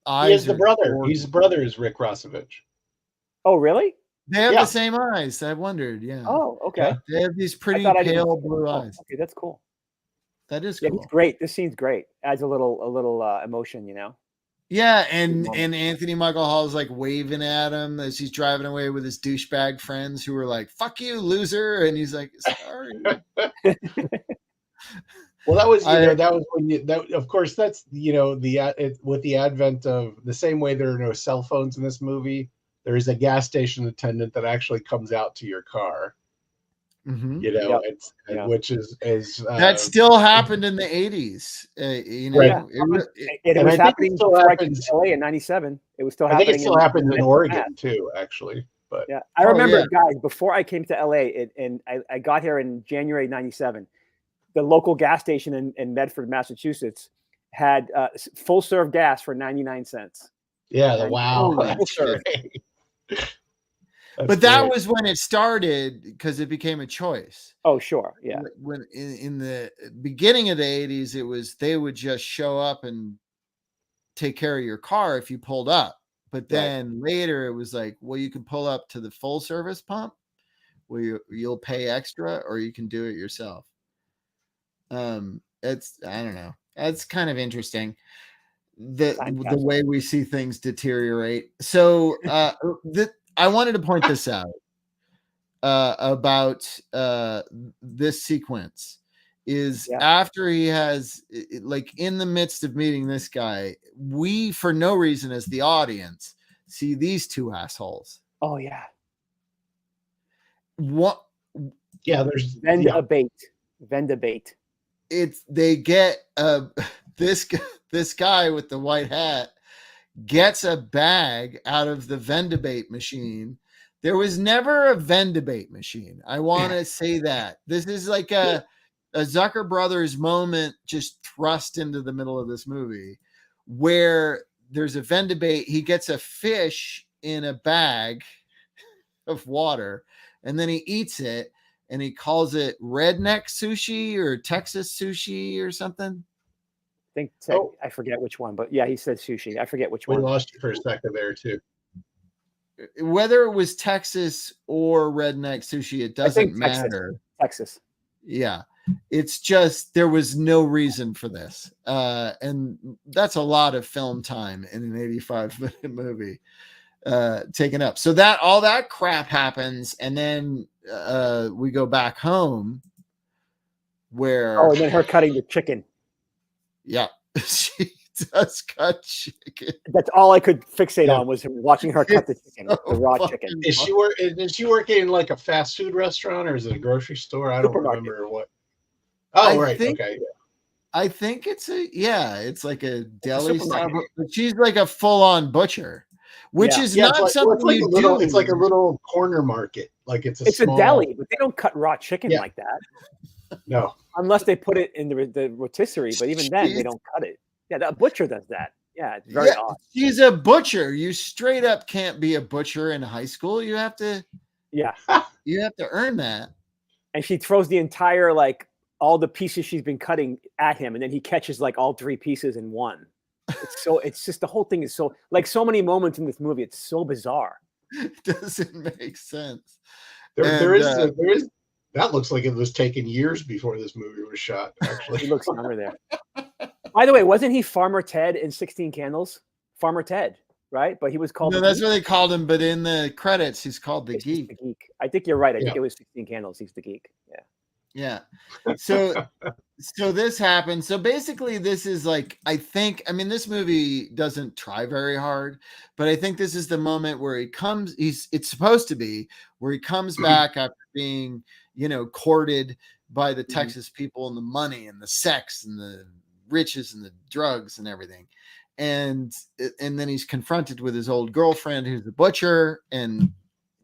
S1: eyes.
S2: He is the brother. His brother is Rick Rossovich.
S3: Oh, really?
S1: They have the same eyes. I wondered. Yeah.
S3: Oh, okay.
S1: They have these pretty pale blue eyes.
S3: Okay, that's cool.
S1: That is cool.
S3: Yeah, he's great. This scene's great. Adds a little emotion, you know.
S1: Yeah, and Anthony Michael Hall is like waving at him as he's driving away with his douchebag friends who are like, "Fuck you, loser," and he's like, "Sorry."
S2: Well, that was that was when of course that's with the advent of the same way there are no cell phones in this movie. There is a gas station attendant that actually comes out to your car.
S1: Mm-hmm.
S2: Which is
S1: that still happened in the 80s.
S3: It was happening before I came to LA in '97. It was still happening.
S2: I think it still happens in Oregon too, actually. But
S3: yeah, I remember, guys, before I came to LA, and I got here in January '97. The local gas station in Medford, Massachusetts, had full serve gas for 99 cents.
S2: Yeah, wow.
S1: But that was when it started because it became a choice.
S3: Oh, sure. Yeah.
S1: When in the beginning of the 80s, they would just show up and take care of your car if you pulled up. But then later it was like, well, you can pull up to the full service pump where you'll pay extra, or you can do it yourself. It's, I don't know. That's kind of interesting. The way we see things deteriorate. So I wanted to point this out about this sequence is after he has, like, in the midst of meeting this guy, we, for no reason as the audience, see these two assholes.
S3: Oh yeah.
S1: What?
S2: Yeah, there's
S3: Vendabate.
S1: They get this guy with the white hat gets a bag out of the Vendabate machine. There was never a Vendabate machine. I want to say that this is like a Zucker Brothers moment just thrust into the middle of this movie, where there's a Vendabate. He gets a fish in a bag of water, and then he eats it, and he calls it redneck sushi or Texas sushi or something.
S3: I forget which one, but yeah, he said sushi. I forget which one.
S2: We lost you for a second there too.
S1: Whether it was Texas or redneck sushi, it doesn't matter.
S3: Texas.
S1: Yeah. It's just, there was no reason for this. And that's a lot of film time in an 85-minute movie taken up. So that all that crap happens, and then we go back home where
S3: and then her cutting the chicken.
S1: Yeah, she does cut chicken.
S3: That's all I could fixate on was watching her cut the chicken, the raw chicken.
S2: Is she working in like a fast food restaurant, or is it a grocery store? I don't remember what. Oh, right. Okay.
S1: I think it's it's like a deli style, but she's like a full-on butcher, which is not something you do.
S2: It's like a little corner market. Like it's a
S3: deli, but they don't cut raw chicken like that.
S2: No,
S3: unless they put it in the rotisserie, but even then they don't cut it. Yeah, the butcher does that. Yeah, it's very odd.
S1: She's a butcher. You straight up can't be a butcher in high school. You have to.
S3: Yeah,
S1: you have to earn that.
S3: And she throws the entire all the pieces she's been cutting at him, and then he catches like all 3 pieces in one. It's just the whole thing is so so many moments in this movie. It's so bizarre.
S1: It doesn't make sense.
S2: There is. That looks like it was taken years before this movie was shot, actually.
S3: He looks younger there. By the way, wasn't he Farmer Ted in 16 Candles? Farmer Ted, right? But he was called...
S1: No, that's what they called him, but in the credits, he's called the Geek.
S3: The Geek. I think you're right. I think it was 16 Candles. He's the Geek. Yeah.
S1: Yeah. So this happens. So basically, this is like, this movie doesn't try very hard, but I think this is the moment where it's supposed to be, where he comes back after being, courted by the Texas people and the money and the sex and the riches and the drugs and everything. And then he's confronted with his old girlfriend, who's a butcher. And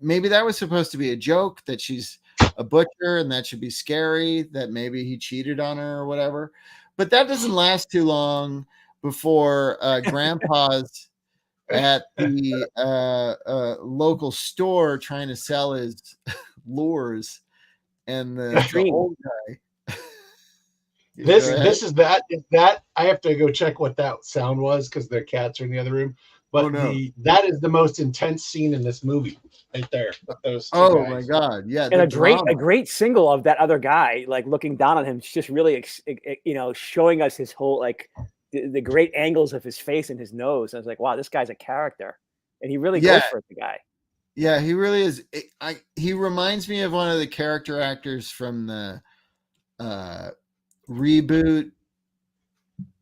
S1: maybe that was supposed to be a joke, that she's a butcher and that should be scary, that maybe he cheated on her or whatever. But that doesn't last too long before Grandpa's at the local store trying to sell his lures, and the old guy.
S2: This is that I have to go check what that sound was because their cats are in the other room. But that is the most intense scene in this movie, right there. Those guys.
S1: My god, yeah!
S3: And a great single of that other guy, looking down on him, just really, showing us his whole the great angles of his face and his nose. I was like, wow, this guy's a character, and he really goes for the guy.
S1: Yeah, he really is. He reminds me of one of the character actors from the reboot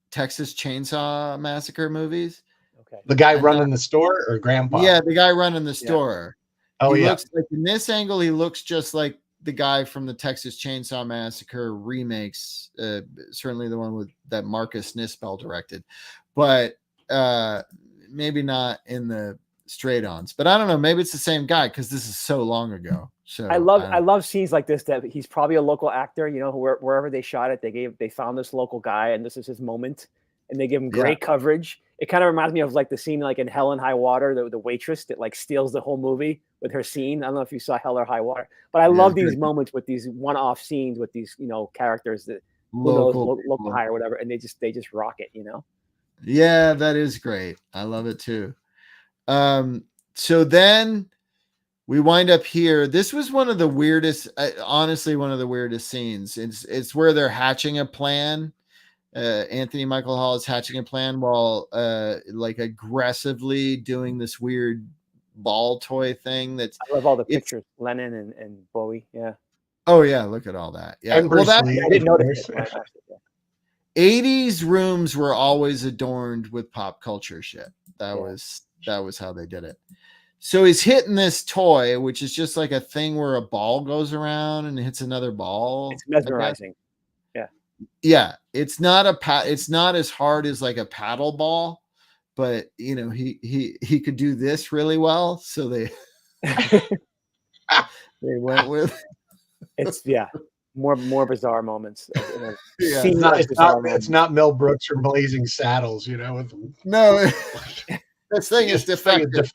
S1: Texas Chainsaw Massacre movies.
S3: Okay.
S2: The guy running the store, or Grandpa?
S1: Yeah, the guy running the store.
S2: Yeah. Oh,
S1: he looks like, in this angle, he looks just like the guy from the Texas Chainsaw Massacre remakes. Certainly the one that Marcus Nispel directed, but maybe not in the straight-ons. But I don't know. Maybe it's the same guy because this is so long ago. So
S3: I love scenes like this, that he's probably a local actor. Wherever they shot it, they found this local guy, and this is his moment, and they give him great coverage. It kind of reminds me of the scene in Hell and High Water, the waitress that steals the whole movie with her scene. I don't know if you saw Hell or High Water, but I love these moments with these one-off scenes with these characters that local high or whatever, and they just rock it.
S1: Yeah, that is great. I love it too. So then we wind up here. This was one of the weirdest, honestly, one of the weirdest scenes. It's where they're hatching a plan. Anthony Michael Hall is hatching a plan while like aggressively doing this weird ball toy thing.
S3: I love all the pictures, Lennon and Bowie. Yeah.
S1: Oh yeah, look at all that. Yeah,
S2: And Bruce
S1: that
S2: Lee,
S3: I didn't
S2: of
S3: notice
S2: course.
S3: it.
S1: 80s rooms were always adorned with pop culture shit. That was how they did it. So he's hitting this toy, which is just like a thing where a ball goes around and hits another ball.
S3: It's mesmerizing.
S1: Yeah, it's not it's not as hard as like a paddle ball, but you know, he could do this really well. So they went with
S3: It's more bizarre moments.
S1: Yeah.
S2: It's not Mel Brooks or Blazing Saddles, you know.
S1: No, this thing is defective.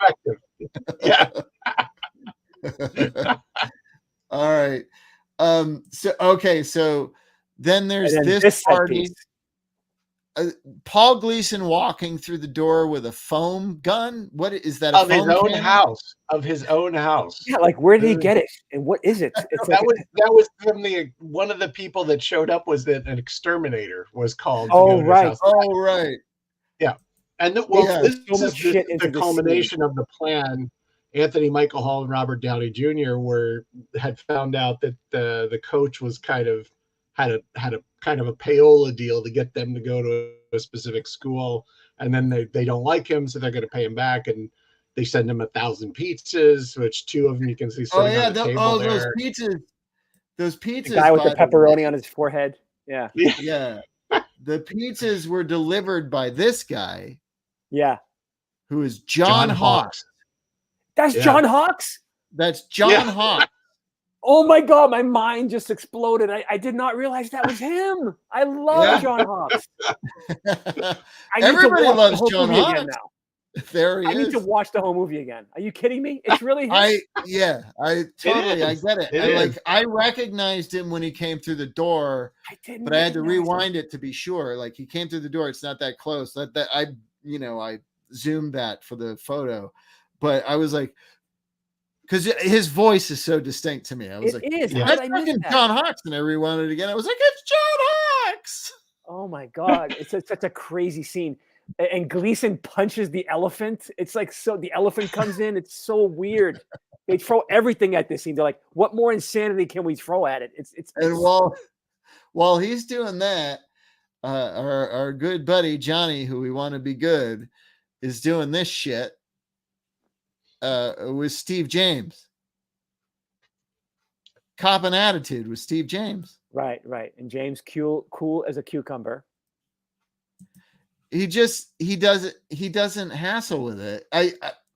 S2: Yeah.
S1: All right. So then there's this
S3: set
S1: party.
S3: piece.
S1: Paul Gleason walking through the door with a foam gun. What is that?
S2: Of his own house. Of his own house.
S3: Yeah, like where did he get it? And what is it? It's
S2: That was from one of the people that showed up was that an exterminator was called.
S3: Oh, right.
S1: Oh, right.
S2: Yeah. And
S3: so
S2: this
S3: much
S2: is
S3: shit into
S2: the
S3: this
S2: culmination of the plan. Anthony Michael Hall and Robert Downey Jr. had found out that the coach was had a kind of a payola deal to get them to go to a specific school, and then they don't like him, so they're going to pay him back, and they send him 1,000 pizzas, which 2 of them you can see sitting on the table there.
S1: Those pizzas.
S3: The guy with the pepperoni on his forehead. Yeah.
S1: Yeah. The pizzas were delivered by this guy.
S3: Yeah.
S1: Who is John Hawkes.
S3: That's John Hawkes?
S1: That's John Hawkes.
S3: Oh my God, my mind just exploded. I did not realize that was him. I love John Hawkes.
S1: Everybody loves John Hawkes.
S3: Now.
S1: There he is.
S3: I need to watch the whole movie again. Are you kidding me? It's really him.
S1: I get it. I recognized him when he came through the door, but I had to rewind it to be sure. Like he came through the door, it's not that close. I zoomed that for the photo, but I was like, because his voice is so distinct to me. I was that's fucking John Hawkes, and I rewound it again. I was like, it's John Hawkes.
S3: Oh my God, it's such a crazy scene. And Gleason punches the elephant. It's like, so the elephant comes in. It's so weird. They throw everything at this scene. They're like, what more insanity can we throw at it?
S1: And while he's doing that, our good buddy Johnny, who we want to be good, is doing this shit with Steve James. Cop and Attitude with Steve James.
S3: Right. And James cool as a cucumber.
S1: He doesn't hassle with it.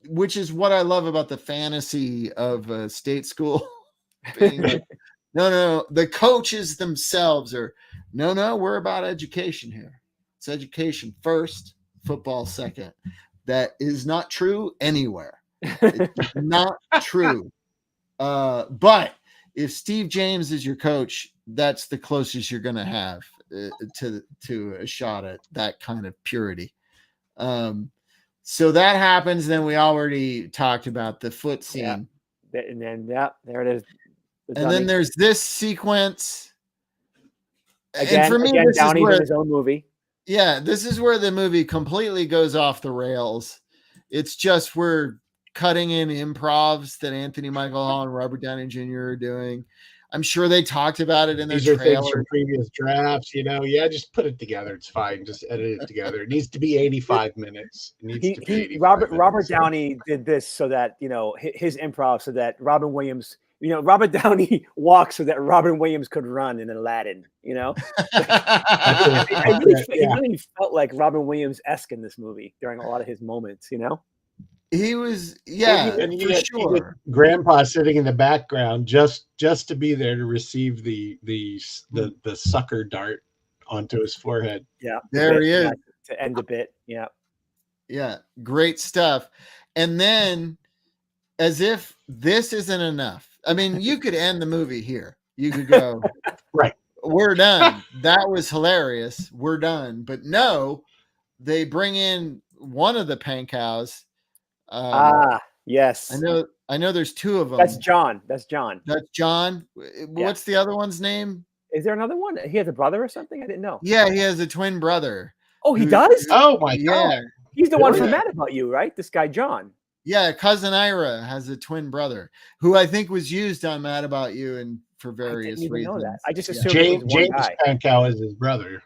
S1: Which is what I love about the fantasy of state school. Being like, no, the coaches themselves are no, we're about education here. It's education first, football second. That is not true anywhere. It's not true. But if Steve James is your coach, that's the closest you're going to have to a shot at that kind of purity. So that happens. Then we already talked about the foot scene.
S3: Yeah. And then, there it is.
S1: And then there's this sequence.
S3: Again,
S1: and for me, this
S3: Downey
S1: is where,
S3: did his own movie.
S1: Yeah, this is where the movie completely goes off the rails. It's just we're cutting in improvs that Anthony Michael Hall and Robert Downey Jr. are doing. I'm sure they talked about it in their
S2: trailer. Things
S1: trailer.
S2: from previous drafts, just put it together. It's fine. Just edit it together. It needs to be 85 minutes.
S3: Robert Downey did this so that, his improv, so that Robin Williams, Robert Downey walked so that Robin Williams could run in Aladdin, He really felt like Robin Williams-esque in this movie during a lot of his moments,
S1: He was, for sure.
S2: Grandpa sitting in the background just to be there to receive the sucker dart onto his forehead.
S3: Yeah,
S1: there he is
S3: to end a bit.
S1: Yeah, great stuff. And then, as if this isn't enough, I mean, you could end the movie here. You could go,
S2: right?
S1: We're done. That was hilarious. We're done. But no, they bring in one of the Pankows.
S3: Yes.
S1: I know there's two of them.
S3: That's John. That's John.
S1: That's John. What's the other one's name?
S3: Is there another one? He has a brother or something? I didn't know.
S1: Yeah, he has a twin brother.
S3: Oh, he does?
S2: Oh my
S1: Yeah.
S2: God.
S3: He's the one
S2: Really?
S3: from Mad About You, right? This guy, John.
S1: Yeah, cousin Ira has a twin brother who I think was used on Mad About You and for
S3: I
S1: various
S3: didn't even
S1: reasons.
S3: know that. I just
S1: Yeah.
S3: assumed it
S2: James
S3: was one
S2: James
S3: guy.
S2: Pankow is his brother.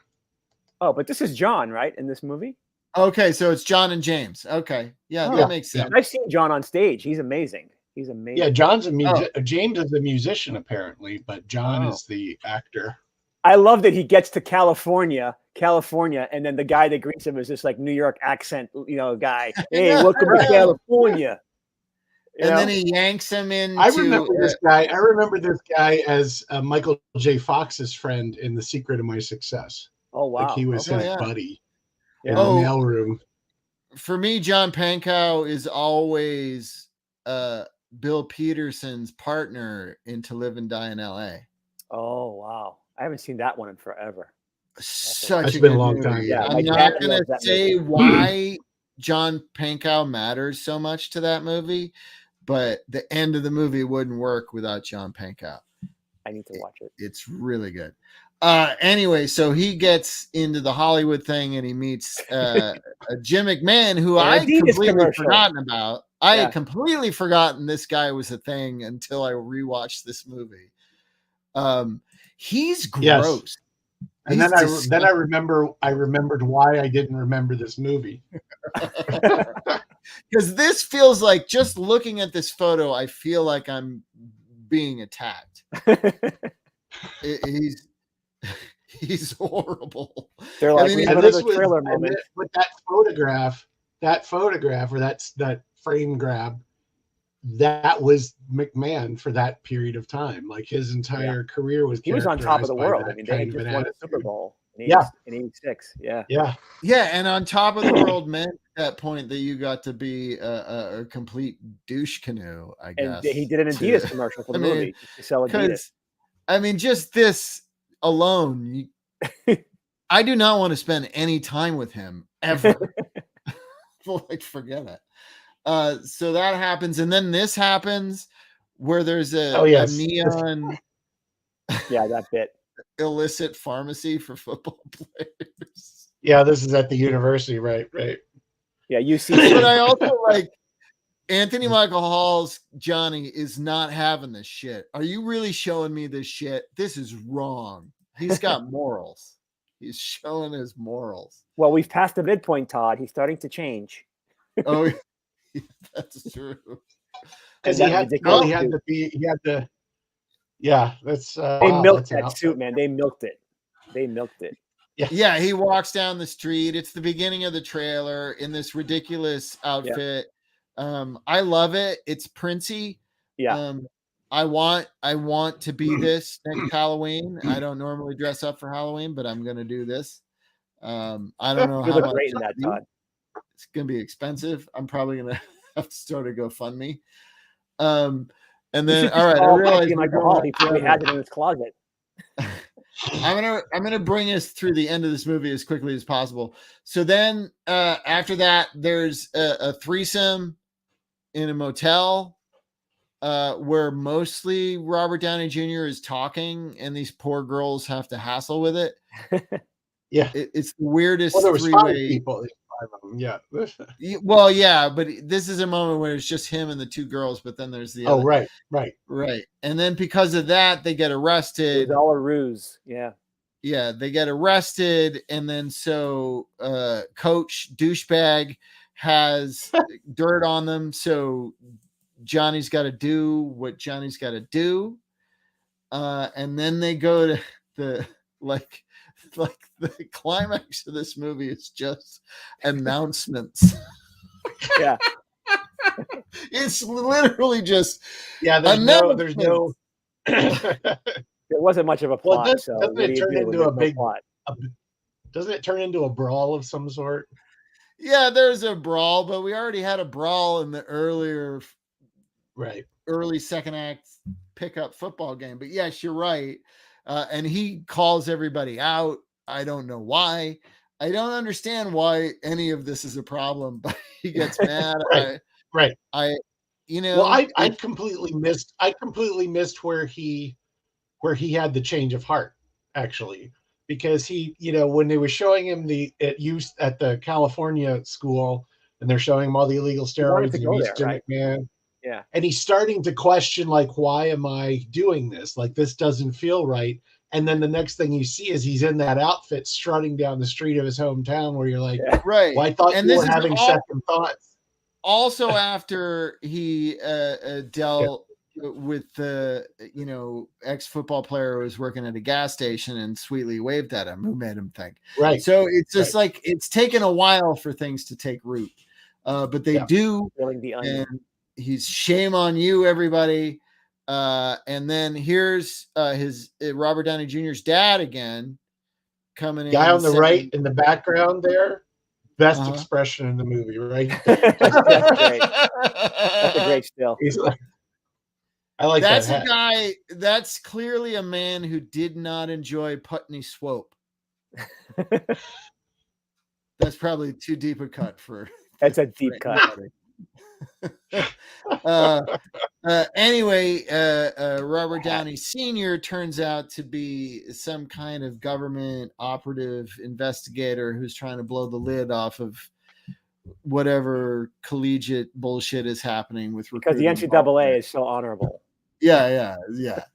S3: Oh, but this is John, right? In this movie?
S1: Okay, so it's John and James. Okay. Yeah,
S3: Oh,
S1: that makes
S2: yeah.
S1: sense.
S3: I've seen John on stage. He's amazing. He's amazing.
S2: Yeah, John's a James is a musician apparently, but John
S3: Oh.
S2: is the actor.
S3: I love that he gets to California, and then the guy that greets him is this like New York accent, guy. Hey, welcome to California. You
S1: And
S3: know?
S1: then he yanks him into.
S2: I remember this guy. I remember this guy as Michael J. Fox's friend in The Secret of My Success.
S3: Oh wow.
S2: Like he was
S1: Okay.
S2: his
S1: Yeah.
S2: buddy
S3: Yeah.
S2: in
S1: Oh.
S2: the mailroom.
S1: For me, John Pankow is always Bill Peterson's partner in To Live and Die in L.A.
S3: Oh wow. I haven't seen that one in forever.
S1: Such
S2: It's
S1: a
S2: been
S1: good
S2: a long
S1: movie.
S2: time.
S3: Yeah, my
S1: I'm
S3: dad
S1: not gonna
S3: loves that
S1: say
S3: movie.
S1: why John Pankow matters so much to that movie, but the end of the movie wouldn't work without John Pankow.
S3: I need to watch it.
S1: It's really good. Anyway, so he gets into the Hollywood thing and he meets Jim McMahon, who
S3: An
S1: I
S3: Adidas
S1: completely
S3: commercial.
S1: forgotten about. I
S3: Yeah.
S1: had completely forgotten this guy was a thing until I rewatched this movie. He's
S2: Yes.
S1: gross.
S2: And
S1: He's
S2: then I remembered why I didn't remember this movie.
S1: Because this feels like, just looking at this photo, I feel like I'm being attacked. He's horrible.
S3: They're like,
S1: mean,
S3: we
S1: and
S3: have
S2: this
S3: another
S2: was-
S3: trailer
S2: and
S3: moment.
S2: that- But that photograph or that frame grab, that was McMahon for that period of time. Like his entire career was.
S3: He was on top of the
S2: characterized by
S3: world.
S2: that
S3: I mean, they
S2: kind
S3: had
S2: of
S3: just
S2: an
S3: won the Super
S2: attitude.
S3: Bowl in
S2: Yeah.
S3: 86. Yeah.
S2: Yeah,
S1: Yeah, and on top of the world meant at that point that you got to be a complete douche canoe, I guess.
S3: And he did an Adidas commercial for the
S1: I mean,
S3: movie to sell Adidas.
S1: Because, I mean, just this alone, I do not want to spend any time with him ever. Like, forget it. So that happens, and then this happens where there's a neon
S3: Yeah, that bit.
S1: illicit pharmacy for football players.
S2: yeah. This is at the university, right?
S3: Yeah, you see.
S1: But I also like Anthony Michael Hall's Johnny is not having this shit. Are you really showing me this shit? This is wrong. He's got morals. He's showing his morals.
S3: Well, we've passed the midpoint, Todd. He's starting to change.
S1: Oh, that's true.
S2: Because
S3: That
S2: he had
S3: ridiculous
S2: to be. He had to. Yeah, that's.
S3: They
S2: wow,
S3: milked
S2: that's an
S3: that suit, man. They milked it. They milked it.
S1: Yeah, he walks down the street. It's the beginning of the trailer in this ridiculous outfit. I love it. It's Princey.
S3: Yeah.
S1: I want to be this next Halloween. I don't normally dress up for Halloween, but I'm gonna do this. I don't know
S3: You
S1: how
S3: look
S1: much
S3: great in that, Todd.
S1: it's gonna be expensive. I'm probably gonna have to start a GoFundMe. And then all right, I realize
S3: Michael Hall. He probably has it in his closet.
S1: I'm gonna bring us through the end of this movie as quickly as possible. So then after that, there's a threesome in a motel where mostly Robert Downey Jr. is talking, and these poor girls have to hassle with it.
S2: Yeah,
S1: It's the weirdest
S2: well, there was 5
S1: three-way.
S2: people. 5 of them. Yeah.
S1: Well, yeah, but this is a moment where it's just him and the 2 girls, but then there's the
S2: Oh,
S1: other.
S2: right.
S1: And then because of that, they get
S3: It
S1: arrested.
S3: was all a ruse. Yeah.
S1: Yeah, they get arrested, and then so Coach douchebag has dirt on them, so Johnny's got to do what Johnny's got to do, and then they go to the like the climax of this movie is just announcements.
S3: Yeah.
S1: It's literally just
S2: Yeah, there's no.
S3: There wasn't much of a
S2: Well,
S3: plot.
S2: doesn't
S3: So
S2: it
S3: what do you
S2: turn
S3: do when
S2: into
S3: there's
S2: a
S3: no
S2: big-
S3: plot?
S2: Doesn't it turn into a brawl of some sort?
S1: yeah, there's a brawl, but we already had a brawl in the
S2: Right.
S1: early second act pickup football game. But yes, you're right. And he calls everybody out. I don't know why. I don't understand why any of this is a problem, but he gets mad.
S2: Right. Right.
S1: Well,
S2: I completely missed where he had the change of heart, actually, because he, when they were showing him at the California school, and they're showing him all the illegal
S3: He wanted
S2: steroids
S3: to
S2: and
S3: go there,
S2: Eastern
S3: right?
S2: McMahon,
S3: Yeah.
S2: and he's starting to question, like, why am I doing this? Like, this doesn't feel right. And then the next thing you see is he's in that outfit strutting down the street of his hometown, where you're like,
S1: right.
S2: well, I thought
S1: And
S2: you
S1: this
S2: were
S1: is
S2: having second thoughts.
S1: Also after he dealt with the ex-football player who was working at a gas station and sweetly waved at him, who made him think.
S2: Right.
S1: So it's just like it's taken a while for things to take root, but they do. And he's shame on you, everybody. And then here's his Robert Downey Jr.'s dad again coming in.
S2: Guy on the right in the background there. Best expression in the movie, right?
S3: That's great. That's a great still.
S2: I like
S1: that's
S2: that.
S1: That's a guy. That's clearly a man who did not enjoy Putney Swope. That's probably too deep a cut for.
S3: That's a deep cut.
S1: Anyway, Robert Downey Sr. turns out to be some kind of government operative investigator who's trying to blow the lid off of whatever collegiate bullshit is happening with
S3: because the NCAA is so honorable.
S1: Yeah.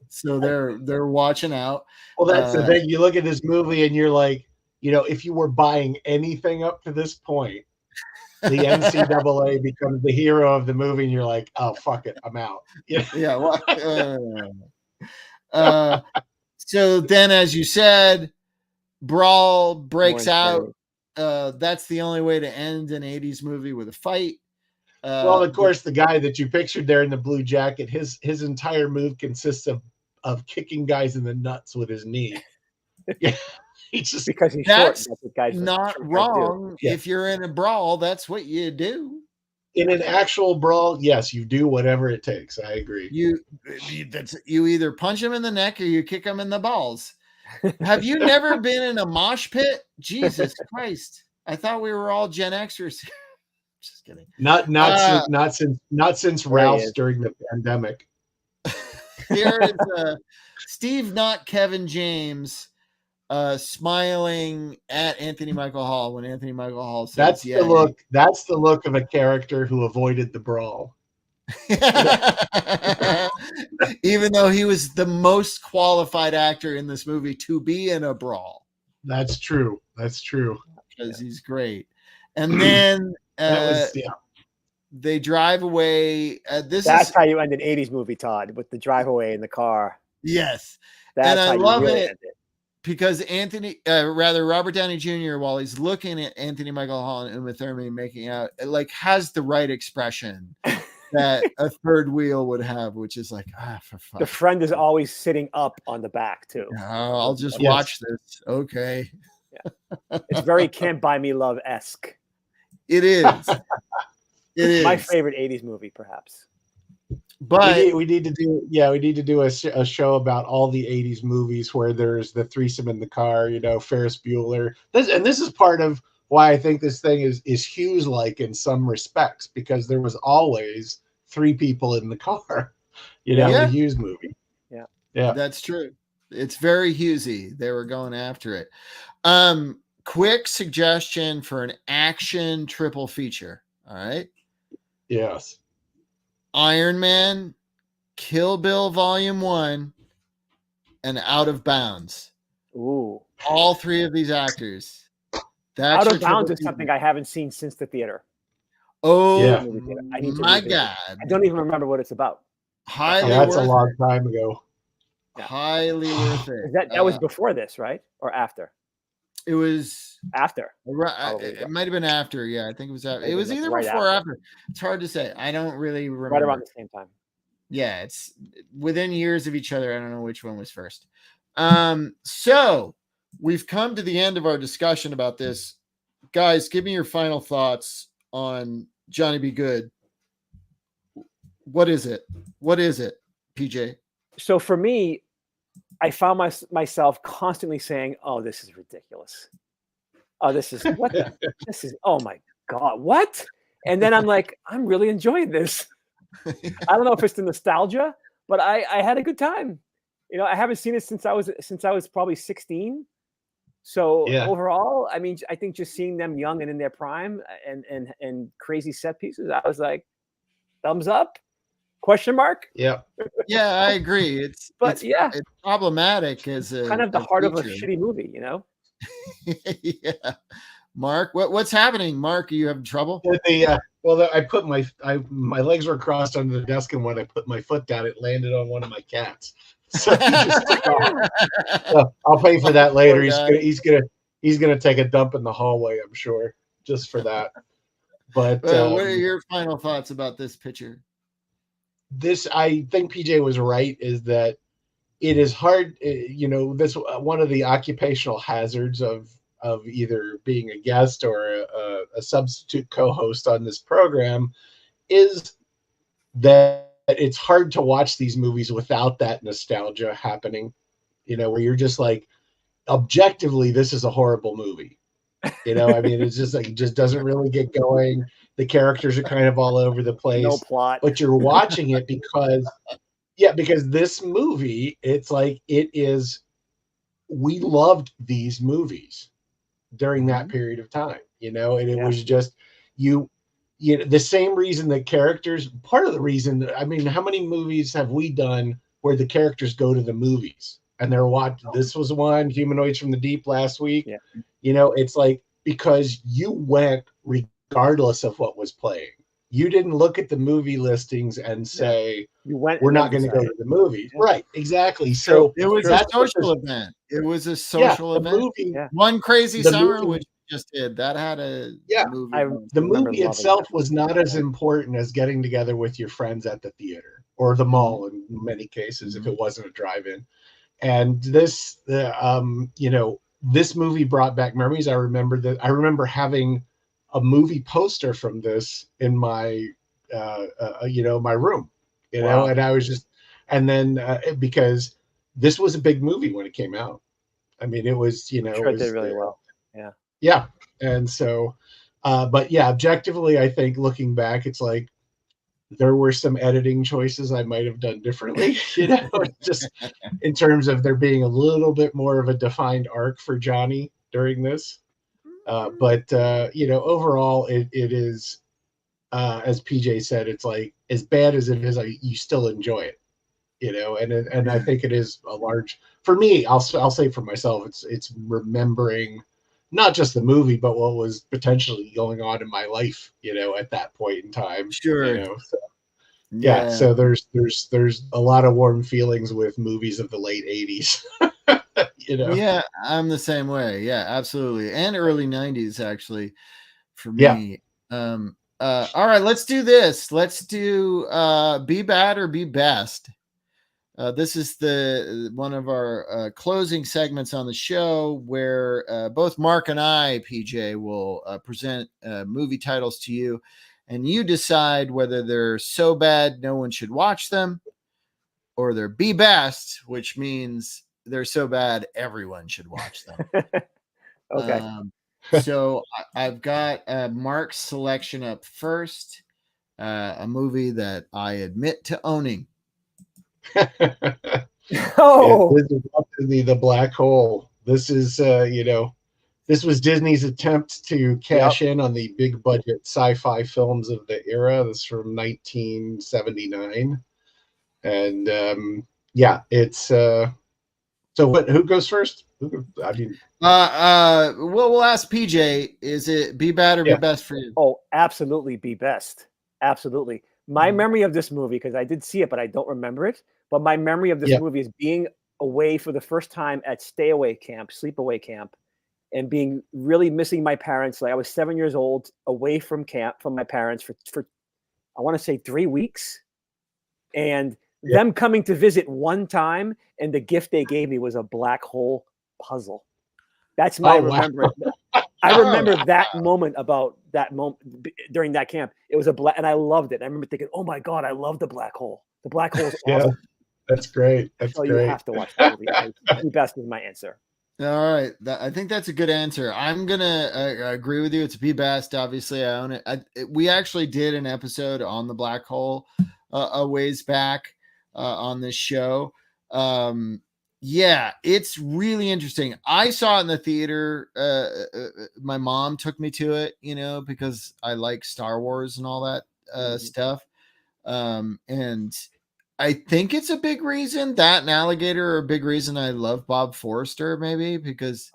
S1: So they're watching out.
S2: Well, that's the thing. You look at this movie and you're like, if you were buying anything up to this point, the NCAA becomes the hero of the movie, and you're like, oh, fuck it, I'm out.
S1: Yeah. Well, so then, as you said, brawl breaks out. That's the only way to end an 80s movie, with a fight.
S2: Well, of course, the guy that you pictured there in the blue jacket, his entire move consists of kicking guys in the nuts with his knee. Yeah.
S3: Because he's short. That's what guys
S1: not wrong. If you're in a brawl, that's what you do.
S2: In an actual brawl, yes, you do whatever it takes. I agree.
S1: You either punch him in the neck or you kick him in the balls. Have you never been in a mosh pit? Jesus Christ! I thought we were all Gen Xers. Just kidding.
S2: Not since Ralph's during the pandemic.
S1: Here is Steve, not Kevin James. Smiling at Anthony Michael Hall when Anthony Michael Hall says,
S2: "That's the look. That's the look of a character who avoided the brawl."
S1: Even though he was the most qualified actor in this movie to be in a brawl.
S2: That's true.
S1: Because he's great. And then they drive away.
S3: That's how you end an 80s movie, Todd, with the drive away in the car.
S1: Yes.
S3: That's
S1: and
S3: how
S1: I
S3: you
S1: love
S3: really
S1: it.
S3: end it.
S1: Because Robert Downey Jr., while he's looking at Anthony Michael Hall and Uma Thurman making out, has the right expression that a third wheel would have, which is like, for fuck.
S3: The friend is always sitting up on the back too.
S1: I'll just watch this. Okay.
S3: Yeah. It's very Can't Buy Me Love-esque.
S1: It is. It is
S3: my favorite 80s movie, perhaps.
S1: But
S2: we need to do a show about all the 80s movies where there's the threesome in the car, Ferris Bueller. This is part of why I think this thing is Hughes-like in some respects, because there was always three people in the car, in the Hughes movie. Yeah.
S1: That's true. It's very Hughesy. They were going after it. Quick suggestion for an action triple feature. All right.
S2: Yes.
S1: Iron Man, Kill Bill Volume 1, and Out of Bounds.
S3: Ooh.
S1: All three of these actors.
S3: Out of Bounds is something I haven't seen since the theater.
S1: Oh,
S2: yeah.
S1: My God.
S3: I don't even remember what it's about.
S2: That's a long time ago.
S1: Highly worth it.
S3: That was before this, right? Or after?
S1: It was
S3: after.
S1: It might have been after. Yeah, I think it was after. It was either before or after. It's hard to say. I don't really remember.
S3: Right around the same time.
S1: Yeah, it's within years of each other. I don't know which one was first. So we've come to the end of our discussion about this. Guys, give me your final thoughts on Johnny Be Good. What is it? What is it, PJ?
S3: So for me, I found myself constantly saying, "Oh, this is ridiculous. Oh, this is what? This is, oh my God, what?" And then I'm like, I'm really enjoying this. I don't know if it's the nostalgia, but I had a good time. I haven't seen it since I was probably 16. So
S2: Yeah.
S3: overall, I mean, I think just seeing them young and in their prime and crazy set pieces, I was like, thumbs up? Question mark?
S2: Yeah.
S1: Yeah, I agree. It's problematic as a
S3: Kind of the heart of a
S1: feature.
S3: shitty movie,
S1: Yeah. Mark, what's happening? Mark, are you having trouble?
S2: I put my legs were crossed under the desk, and when I put my foot down, it landed on one of my cats. So he just took off. So I'll pay for that later. He's gonna take a dump in the hallway, I'm sure, just for that. But
S1: what are your final thoughts about this picture?
S2: I think PJ was right, is that it is hard, this one of the occupational hazards of either being a guest or a substitute co-host on this program is that it's hard to watch these movies without that nostalgia happening, where you're just like, objectively, this is a horrible movie. I mean, it's just like, it just doesn't really get going. The characters are kind of all over the place.
S3: No plot.
S2: But you're watching it because this movie, it's like, we loved these movies during that period of time, and it was just the same reason that characters, part of the reason, I mean, how many movies have we done where the characters go to the movies and they're watching? This was one, Humanoids from the Deep, last week.
S3: Yeah.
S2: It's like, because you went regardless of what was playing. You didn't look at the movie listings and say, we're not going to go to the movies. Yeah. Right, exactly. So
S1: it was a social event. It was a social event. One Crazy Summer, which we just did, that had a movie.
S2: The movie itself was not as important as getting together with your friends at the theater or the mall in many cases, if it wasn't a drive-in. And this, this movie brought back memories. I remember having a movie poster from this in my, my room,
S3: Wow.
S2: and I was just, and then because this was a big movie when it came out. I mean, it was,
S3: it did really well. Yeah.
S2: Yeah. And so, but yeah, objectively, I think looking back, it's like, there were some editing choices I might have done differently, just in terms of there being a little bit more of a defined arc for Johnny during this. But overall, it is, as PJ said, it's like, as bad as it is, you still enjoy it, and I think it is a large, for me, I'll say for myself, it's remembering not just the movie, but what was potentially going on in my life, at that point in time.
S1: Sure.
S2: So there's a lot of warm feelings with movies of the late 80s.
S1: Yeah, I'm the same way. Yeah, absolutely. And early 90s, actually, for me. All right, let's do this. Let's do Be Bad or Be Best. This is one of our closing segments on the show where both Mark and I, PJ, will present movie titles to you, and you decide whether they're so bad no one should watch them, or they're Be Best, which means they're so bad everyone should watch them.
S3: Okay.
S1: So I've got Mark's selection up first, a movie that I admit to owning.
S3: Oh,
S2: this is up to the black hole. This is this was Disney's attempt to cash in on the big budget sci-fi films of the era. This is from 1979, and it's so who goes first?
S1: We'll ask PJ. Is it Be Bad or Be Best for you?
S3: Oh, absolutely Be Best. Absolutely. My memory of this movie, because I did see it, but I don't remember it. But my memory of this movie is being away for the first time at sleepaway camp, and being really missing my parents. Like, I was 7 years old, away from my parents for I want to say 3 weeks, and them coming to visit one time, and the gift they gave me was a black hole puzzle. That's my remembrance. I remember that moment during that camp. It was and I loved it. I remember thinking, "Oh my God, I love the black hole. The black hole is awesome."
S2: That's great. That's
S3: so
S2: great.
S3: You have to watch that movie. Be Best is my answer.
S1: All right, I think that's a good answer. I'm gonna agree with you. It's B best. Obviously, I own it. We actually did an episode on the black hole a ways back on this show. Yeah, it's really interesting. I saw it in the theater. My mom took me to it, because I like Star Wars and all that stuff. And I think it's a big reason that and Alligator are a big reason I love Bob Forster, maybe because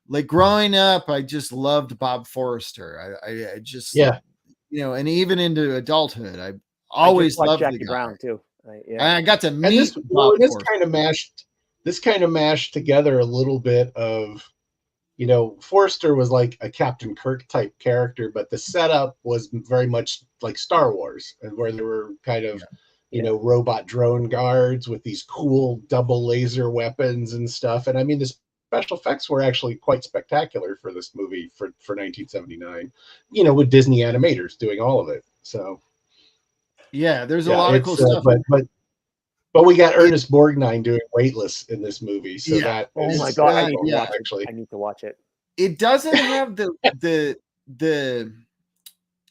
S1: like growing up, I just loved Bob Forster. I just, and even into adulthood, I always loved
S3: Jackie
S1: the guy.
S3: Brown too.
S1: I got to meet
S2: this
S1: Bob Forster.
S2: kind of mashed together a little bit of, Forster was like a Captain Kirk type character, but the setup was very much like Star Wars, and where there were kind of robot drone guards with these cool double laser weapons and stuff. And I mean, the special effects were actually quite spectacular for this movie for 1979, with Disney animators doing all of it. So
S1: yeah, there's a lot of cool stuff.
S2: But we got Ernest Borgnine doing Weightless in this movie. So that
S3: oh my God, I need to watch it.
S1: It doesn't have the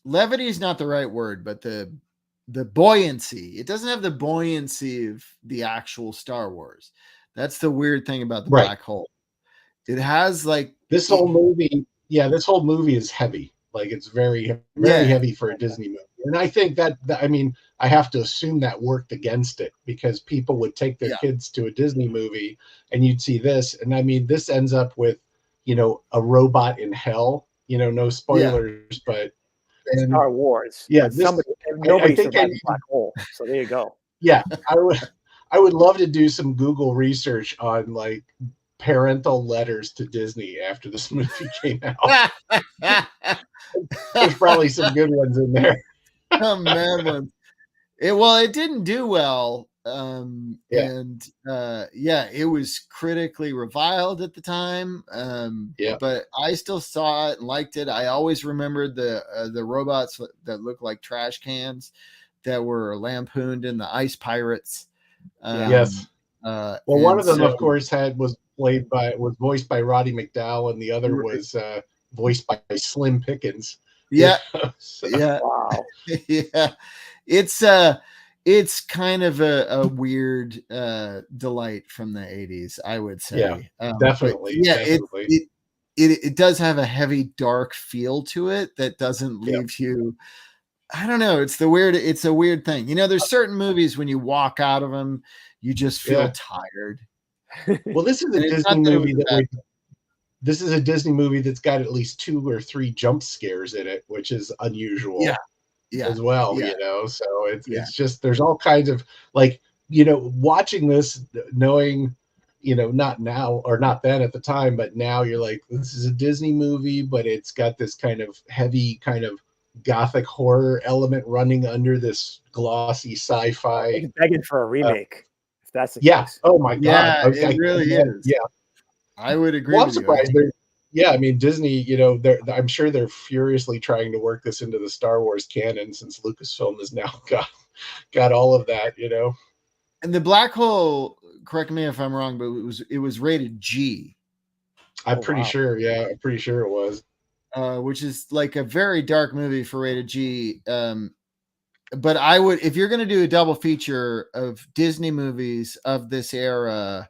S1: levity is not the right word, but the buoyancy. It doesn't have the buoyancy of the actual Star Wars. That's the weird thing about the black hole. It has like
S2: this whole movie. Yeah, this whole movie is heavy. Like it's very, very heavy for a Disney movie. And I think that I mean, I have to assume that worked against it because people would take their kids to a Disney movie and you'd see this. And I mean, this ends up with, a robot in hell, no spoilers, but
S3: Star Wars.
S2: Yeah.
S3: Nobody survived the black hole. So there you go.
S2: Yeah. I would love to do some Google research on like parental letters to Disney after this movie came out. There's probably some good ones in there.
S1: Oh man, it didn't do well. And it was critically reviled at the time. But I still saw it and liked it. I always remembered the robots that looked like trash cans that were lampooned in the Ice Pirates.
S2: Yes. Well, one of them, of course, was voiced by Roddy McDowall, and the other was voiced by Slim Pickens.
S1: Yeah.
S3: Wow.
S1: Yeah. It's kind of a weird delight from the 80s, I would say.
S2: Yeah, definitely.
S1: Definitely. It does have a heavy, dark feel to it that doesn't leave you. I don't know. It's a weird thing. There's certain movies when you walk out of them, you just feel tired.
S2: Well, this is a Disney movie this is a Disney movie that's got at least 2 or 3 jump scares in it, which is unusual. As well, so it's just there's all kinds of like watching this, knowing not now or not then at the time, but now you're like, this is a Disney movie, but it's got this kind of heavy kind of gothic horror element running under this glossy sci-fi.
S3: It's begging for a remake. If that's the case.
S2: Oh my God,
S1: it really is. I would agree.
S2: Well, I'm surprised. Yeah, I mean, Disney, I'm sure they're furiously trying to work this into the Star Wars canon since Lucasfilm has now got all of that,
S1: And the black hole, correct me if I'm wrong, but it was rated G.
S2: I'm pretty sure. Yeah, I'm pretty sure it was.
S1: Which is like a very dark movie for rated G. But I would, if you're going to do a double feature of Disney movies of this era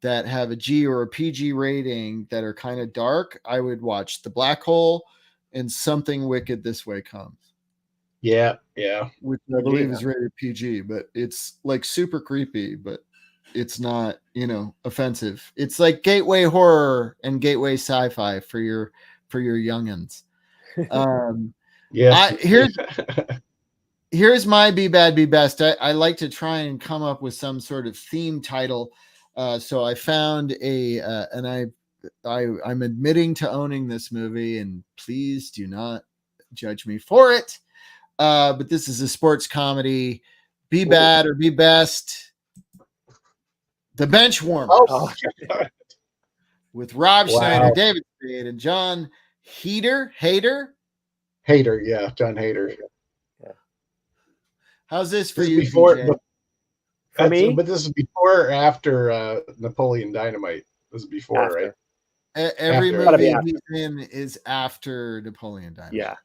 S1: that have a G or a PG rating that are kind of dark, I would watch The Black Hole and Something Wicked This Way Comes.
S2: Yeah.
S1: Which I believe is rated PG, but it's like super creepy, but it's not, offensive. It's like gateway horror and gateway sci-fi for your youngins. Here's my Be Bad, Be Best. I like to try and come up with some sort of theme title. So I found and I'm admitting to owning this movie, and please do not judge me for it. But this is a sports comedy. Be Bad or Be Best. The Benchwarmers. With Rob Schneider, David Spade, and John Hader.
S2: John Hader.
S1: Yeah. How's this for
S2: this
S1: you?
S2: Before,
S3: for me?
S2: But this is before or after Napoleon Dynamite? was before,
S3: After.
S2: right?
S1: Every
S2: After.
S3: Gotta be
S1: movie
S3: after.
S1: he's in is after Napoleon Dynamite.
S3: Yeah.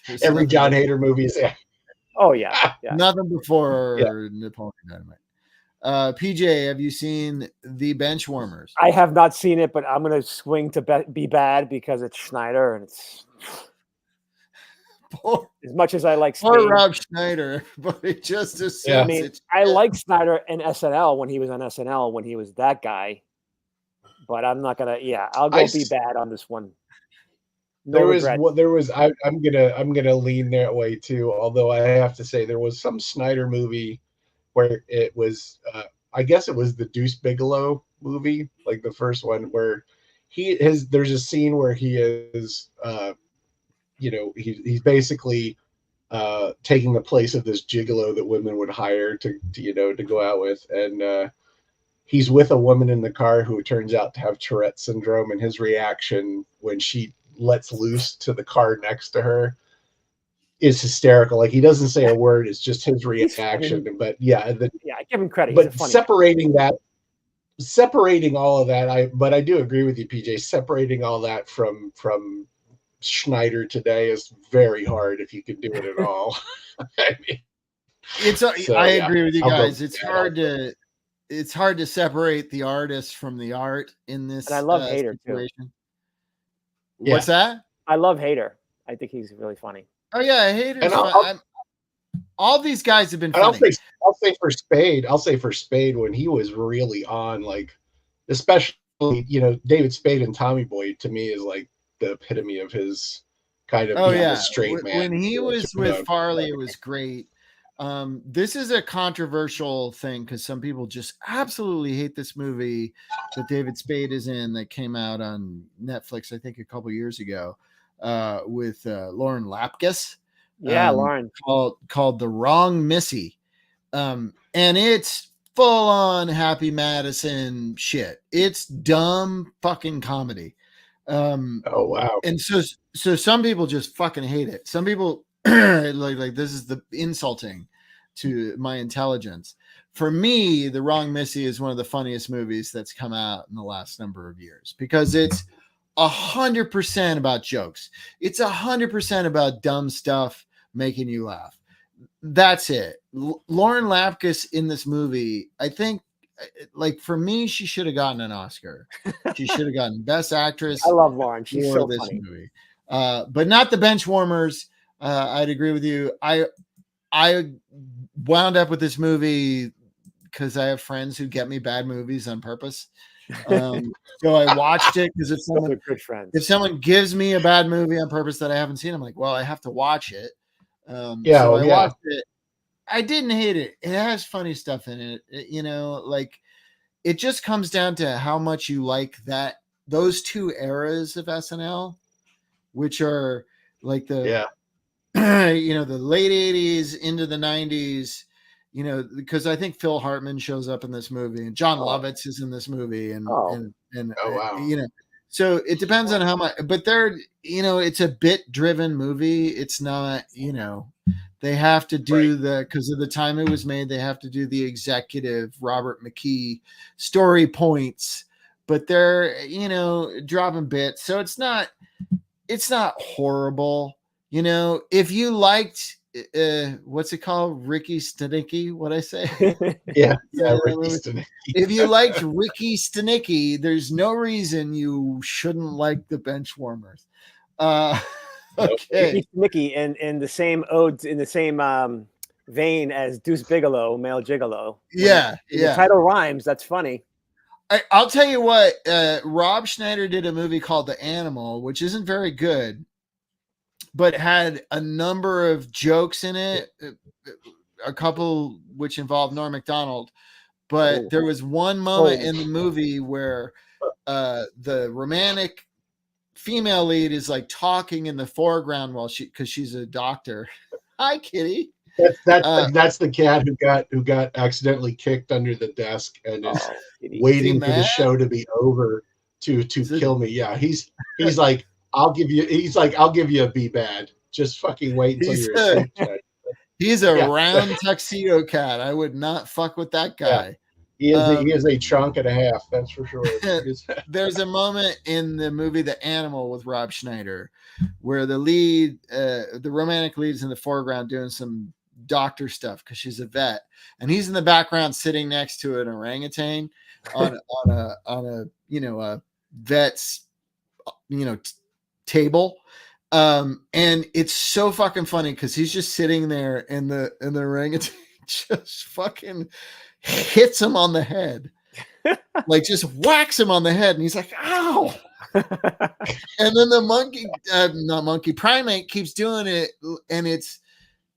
S1: There's
S2: Every
S1: nothing
S2: John
S1: before-
S2: Hader movie is
S3: Oh yeah. Yeah.
S1: Nothing before Napoleon Dynamite. PJ, have you seen The Benchwarmers?
S3: I have not seen it, but I'm gonna swing to be bad because it's Schneider, and it's
S1: Poor,
S3: as much as I like
S1: poor
S3: Spain.
S1: Rob Schneider, but it just assumes
S2: Yeah.
S3: I mean,
S1: it's
S3: I like Snyder in SNL when he was on SNL when he was that guy, but I'm not gonna. Yeah, I'll go be bad on this one. No
S2: there
S3: regrets.
S2: was I'm gonna lean that way too. Although I have to say there was some Snyder movie where it was I guess it was the Deuce Bigelow movie, like the first one, where there's a scene where he is he's basically taking the place of this gigolo that women would hire to go out with, and he's with a woman in the car who turns out to have Tourette syndrome, and his reaction when she lets loose to the car next to her is hysterical. Like, he doesn't say a word, it's just his reaction. But yeah,
S3: I give him credit.
S2: but
S3: He's a funny
S2: separating all of that, I do agree with you, PJ. Separating all that from Schneider today is very hard if you can do it at all. I mean,
S1: I agree with you
S2: I'll go
S1: guys. It's hard to separate the artist from the art in this.
S3: And I love Hader
S1: situation.
S3: too.
S1: What's that?
S3: I love Hader. I think he's really funny.
S1: Oh yeah, Hader's
S2: And
S1: fun. All these guys have been funny.
S2: I'll say for Spade when he was really on, like, especially David Spade and Tommy Boy to me is like the epitome of his kind of straight man.
S1: When he was with Farley, it was great. This is a controversial thing because some people just absolutely hate this movie that David Spade is in that came out on Netflix, I think a couple years ago, with Lauren Lapkus.
S3: Yeah, Lauren.
S1: Called The Wrong Missy. And it's full on Happy Madison shit. It's dumb fucking comedy.
S2: Oh wow.
S1: And so some people just fucking hate it. Some people like this is the insulting to my intelligence. For me, The Wrong Missy is one of the funniest movies that's come out in the last number of years because it's 100% about jokes. It's 100% about dumb stuff making you laugh. That's it. Lauren Lapkus in this movie, I think, like, for me, she should have gotten an Oscar. She should have gotten Best Actress.
S3: I love Lauren. She's
S1: for
S3: so
S1: this
S3: funny.
S1: movie. But not The Benchwarmers. I'd agree with you. I wound up with this movie because I have friends who get me bad movies on purpose. So I watched it because if someone gives me a bad movie on purpose that I haven't seen, I'm like, well, I have to watch it. So I watched it. I didn't hate it. It has funny stuff in it. Like, it just comes down to how much you like those two eras of SNL, which are like the late 80s into the 90s, because I think Phil Hartman shows up in this movie and John Lovitz is in this movie and
S2: wow.
S1: So it depends on how much, but it's a bit driven movie. It's not, they have to do because of the time it was made, they have to do the executive Robert McKee story points, but they're, dropping bits. So it's not horrible. If you liked, what's it called? Ricky Stenicki. What'd I say?
S2: Yeah. Ricky Stenicki.
S1: If you liked Ricky Stenicki, there's no reason you shouldn't like The Benchwarmers. Okay.
S3: Ricky Stenicki in the same ode, in the same vein as Deuce Bigelow, Male Gigolo.
S1: Yeah.
S3: The title rhymes. That's funny.
S1: I'll tell you what, Rob Schneider did a movie called The Animal, which isn't very good, but had a number of jokes in it, a couple which involved Norm Macdonald. But there was one moment in the movie where the romantic female lead is like talking in the foreground because she's a doctor. Hi, Kitty.
S2: That's the cat who got accidentally kicked under the desk and is waiting for the show to be over to kill me. Yeah, he's like, I'll give you a B bad. Just fucking wait until you're asleep.
S1: He's a round tuxedo cat. I would not fuck with that guy.
S2: He is a chunk and a half. That's for sure.
S1: There's a moment in the movie The Animal with Rob Schneider where the lead, the romantic lead's in the foreground doing some doctor stuff because she's a vet, and he's in the background sitting next to an orangutan on a a vet's table. And it's so fucking funny because he's just sitting there and the orangutan just fucking hits him on the head, like just whacks him on the head, and he's like, ow. And then the primate keeps doing it, and it's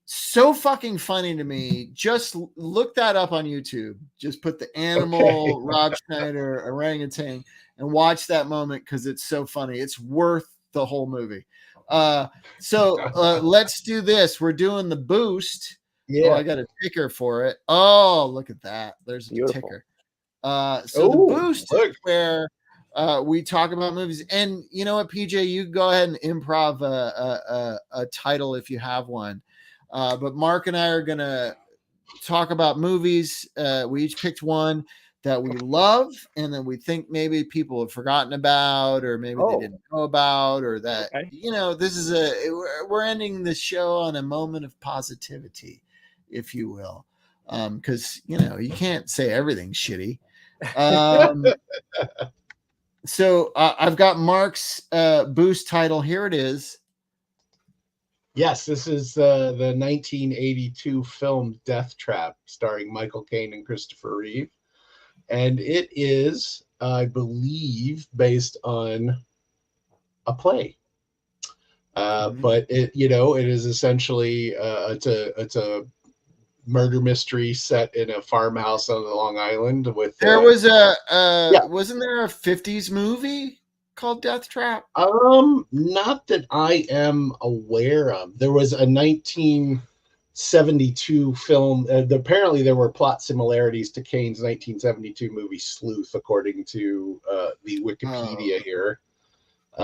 S1: so fucking funny to me. Just look that up on YouTube. Just put The Animal, Rob Schneider, orangutan, and watch that moment because it's so funny. It's worth the whole movie. So let's do this. We're doing the boost.
S2: Yeah,
S1: I got a ticker for it. Oh, look at that. There's a ticker. So the boost is where we talk about movies. And you know what, PJ, you go ahead and improv a title if you have one. But Mark and I are gonna talk about movies. We each picked one that we love and that we think maybe people have forgotten about, or maybe they didn't know about, or that this is we're ending the show on a moment of positivity, if you will, because you can't say everything's shitty. So I've got Mark's boost title. Here it is.
S2: Yes, this is the 1982 film Death Trap, starring Michael Caine and Christopher Reeve. And it is, I believe, based on a play. But it is essentially it's a murder mystery set in a farmhouse on Long Island. With
S1: wasn't there a 50s movie called Death Trap?
S2: Not that I am aware of. There was a 1972 film. Apparently, there were plot similarities to Caine's 1972 movie Sleuth, according to the Wikipedia here.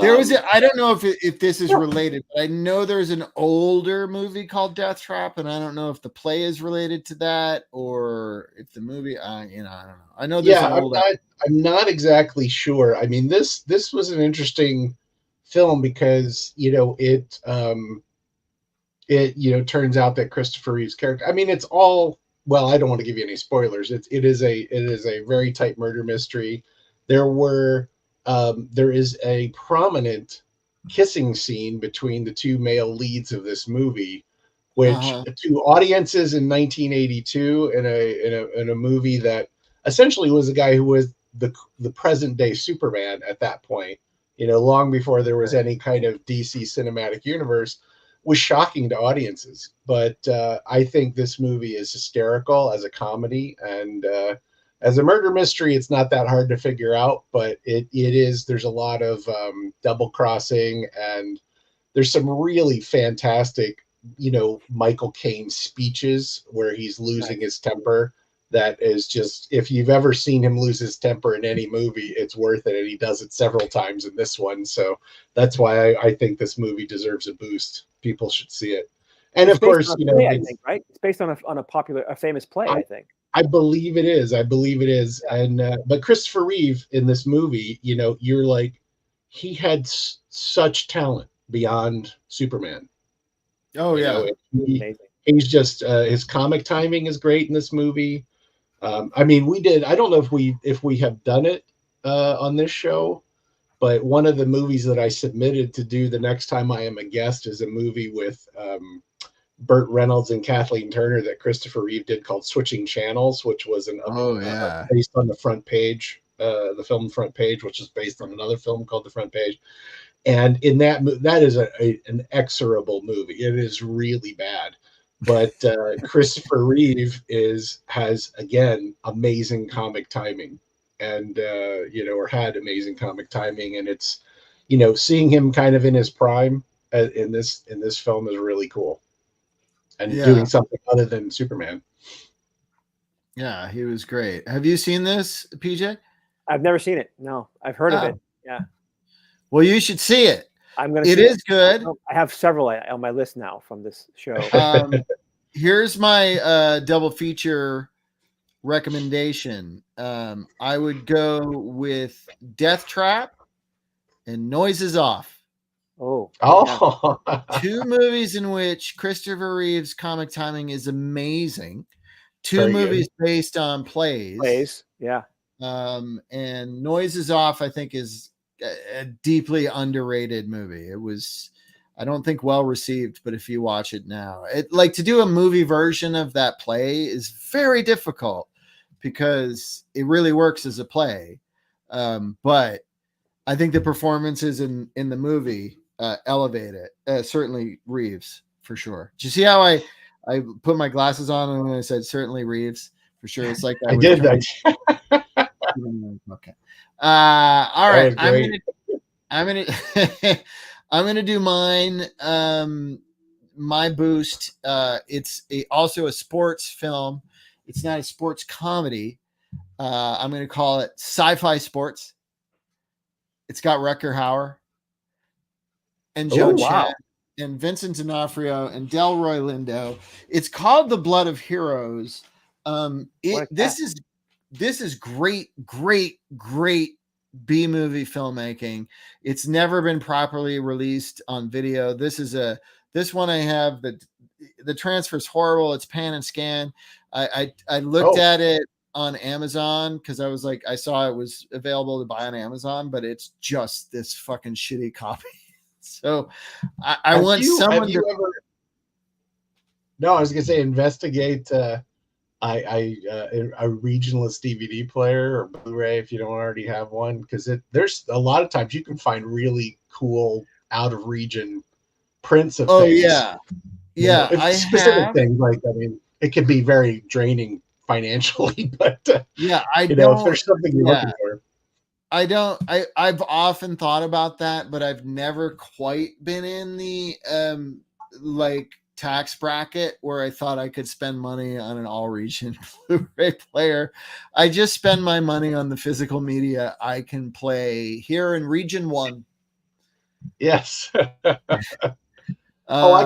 S1: There was I don't know if this is related, but I know there's an older movie called Death Trap, and I don't know if the play is related to that or if the movie. I don't know. I know there's an older.
S2: I'm not exactly sure. I mean, this was an interesting film because it turns out that Christopher Reeve's character. I mean, it's all. Well, I don't want to give you any spoilers. It is a very tight murder mystery. There is a prominent kissing scene between the two male leads of this movie, which to audiences in 1982 in a movie that essentially was a guy who was the present day Superman at that point, long before there was any kind of DC cinematic universe, was shocking to audiences. But I think this movie is hysterical as a comedy, and as a murder mystery, it's not that hard to figure out, but it is. There's a lot of double crossing, and there's some really fantastic, Michael Caine speeches where he's losing his temper. That is just, if you've ever seen him lose his temper in any movie, it's worth it. And he does it several times in this one. So that's why I think this movie deserves a boost. People should see it. And of course,
S3: I think, right? It's based on a famous play, I think.
S2: I believe it is. And but Christopher Reeve in this movie, you're like, he had such talent beyond Superman.
S1: Oh yeah,
S2: he's just his comic timing is great in this movie. I mean, we did. I don't know if we have done it on this show, but one of the movies that I submitted to do the next time I am a guest is a movie with Burt Reynolds and Kathleen Turner that Christopher Reeve did called Switching Channels, which was based on the front page, the film Front Page, which is based on another film called The Front Page. And in that is an inexorable movie. It is really bad. But Christopher Reeve has again amazing comic timing, and or had amazing comic timing, and it's seeing him kind of in his prime in this film is really cool, and doing something other than Superman.
S1: Yeah, he was great. Have you seen this, PJ?
S3: I've never seen it. No, I've heard of it. Yeah.
S1: Well, you should see it.
S3: I'm going to.
S1: It is good.
S3: I have several on my list now from this show.
S1: Here's my double feature recommendation, I would go with Death Trap and Noises Off.
S3: Oh,
S2: Oh,
S1: Two movies in which Christopher Reeve's comic timing is amazing. Two
S2: Very good.
S1: movies based on plays.
S3: yeah.
S1: And Noises Off, I think, is a deeply underrated movie. It was, I don't think, well received, but if you watch it now, to do a movie version of that play is very difficult because it really works as a play. But I think the performances in the movie elevate it. Certainly Reeves, for sure. Did you see how I put my glasses on and when I said certainly Reeves? For sure. It's like
S2: I did that.
S1: Okay. All right. I'm gonna I'm gonna do mine. My boost. It's also a sports film. It's not a sports comedy. I'm gonna call it sci-fi sports. It's got Rutger Hauer and Joe Chan and Vincent D'Onofrio and Delroy Lindo. It's called The Blood of Heroes. This is great B movie filmmaking. It's never been properly released on video. This one I have, the transfer's horrible. It's pan and scan. I looked at it on Amazon because I was like, I saw it was available to buy on Amazon, but it's just this fucking shitty copy. So I want someone to.
S2: No, I was gonna say investigate a regionalist DVD player or Blu-ray if you don't already have one, because there's a lot of times you can find really cool out of region prints of things.
S1: Yeah,
S2: I specific things like, I mean, it can be very draining financially, but if there's something you're looking for.
S1: I've often thought about that, but I've never quite been in the tax bracket where I thought I could spend money on an all region Blu-ray player. I just spend my money on the physical media I can play here in region 1.
S2: Yes. I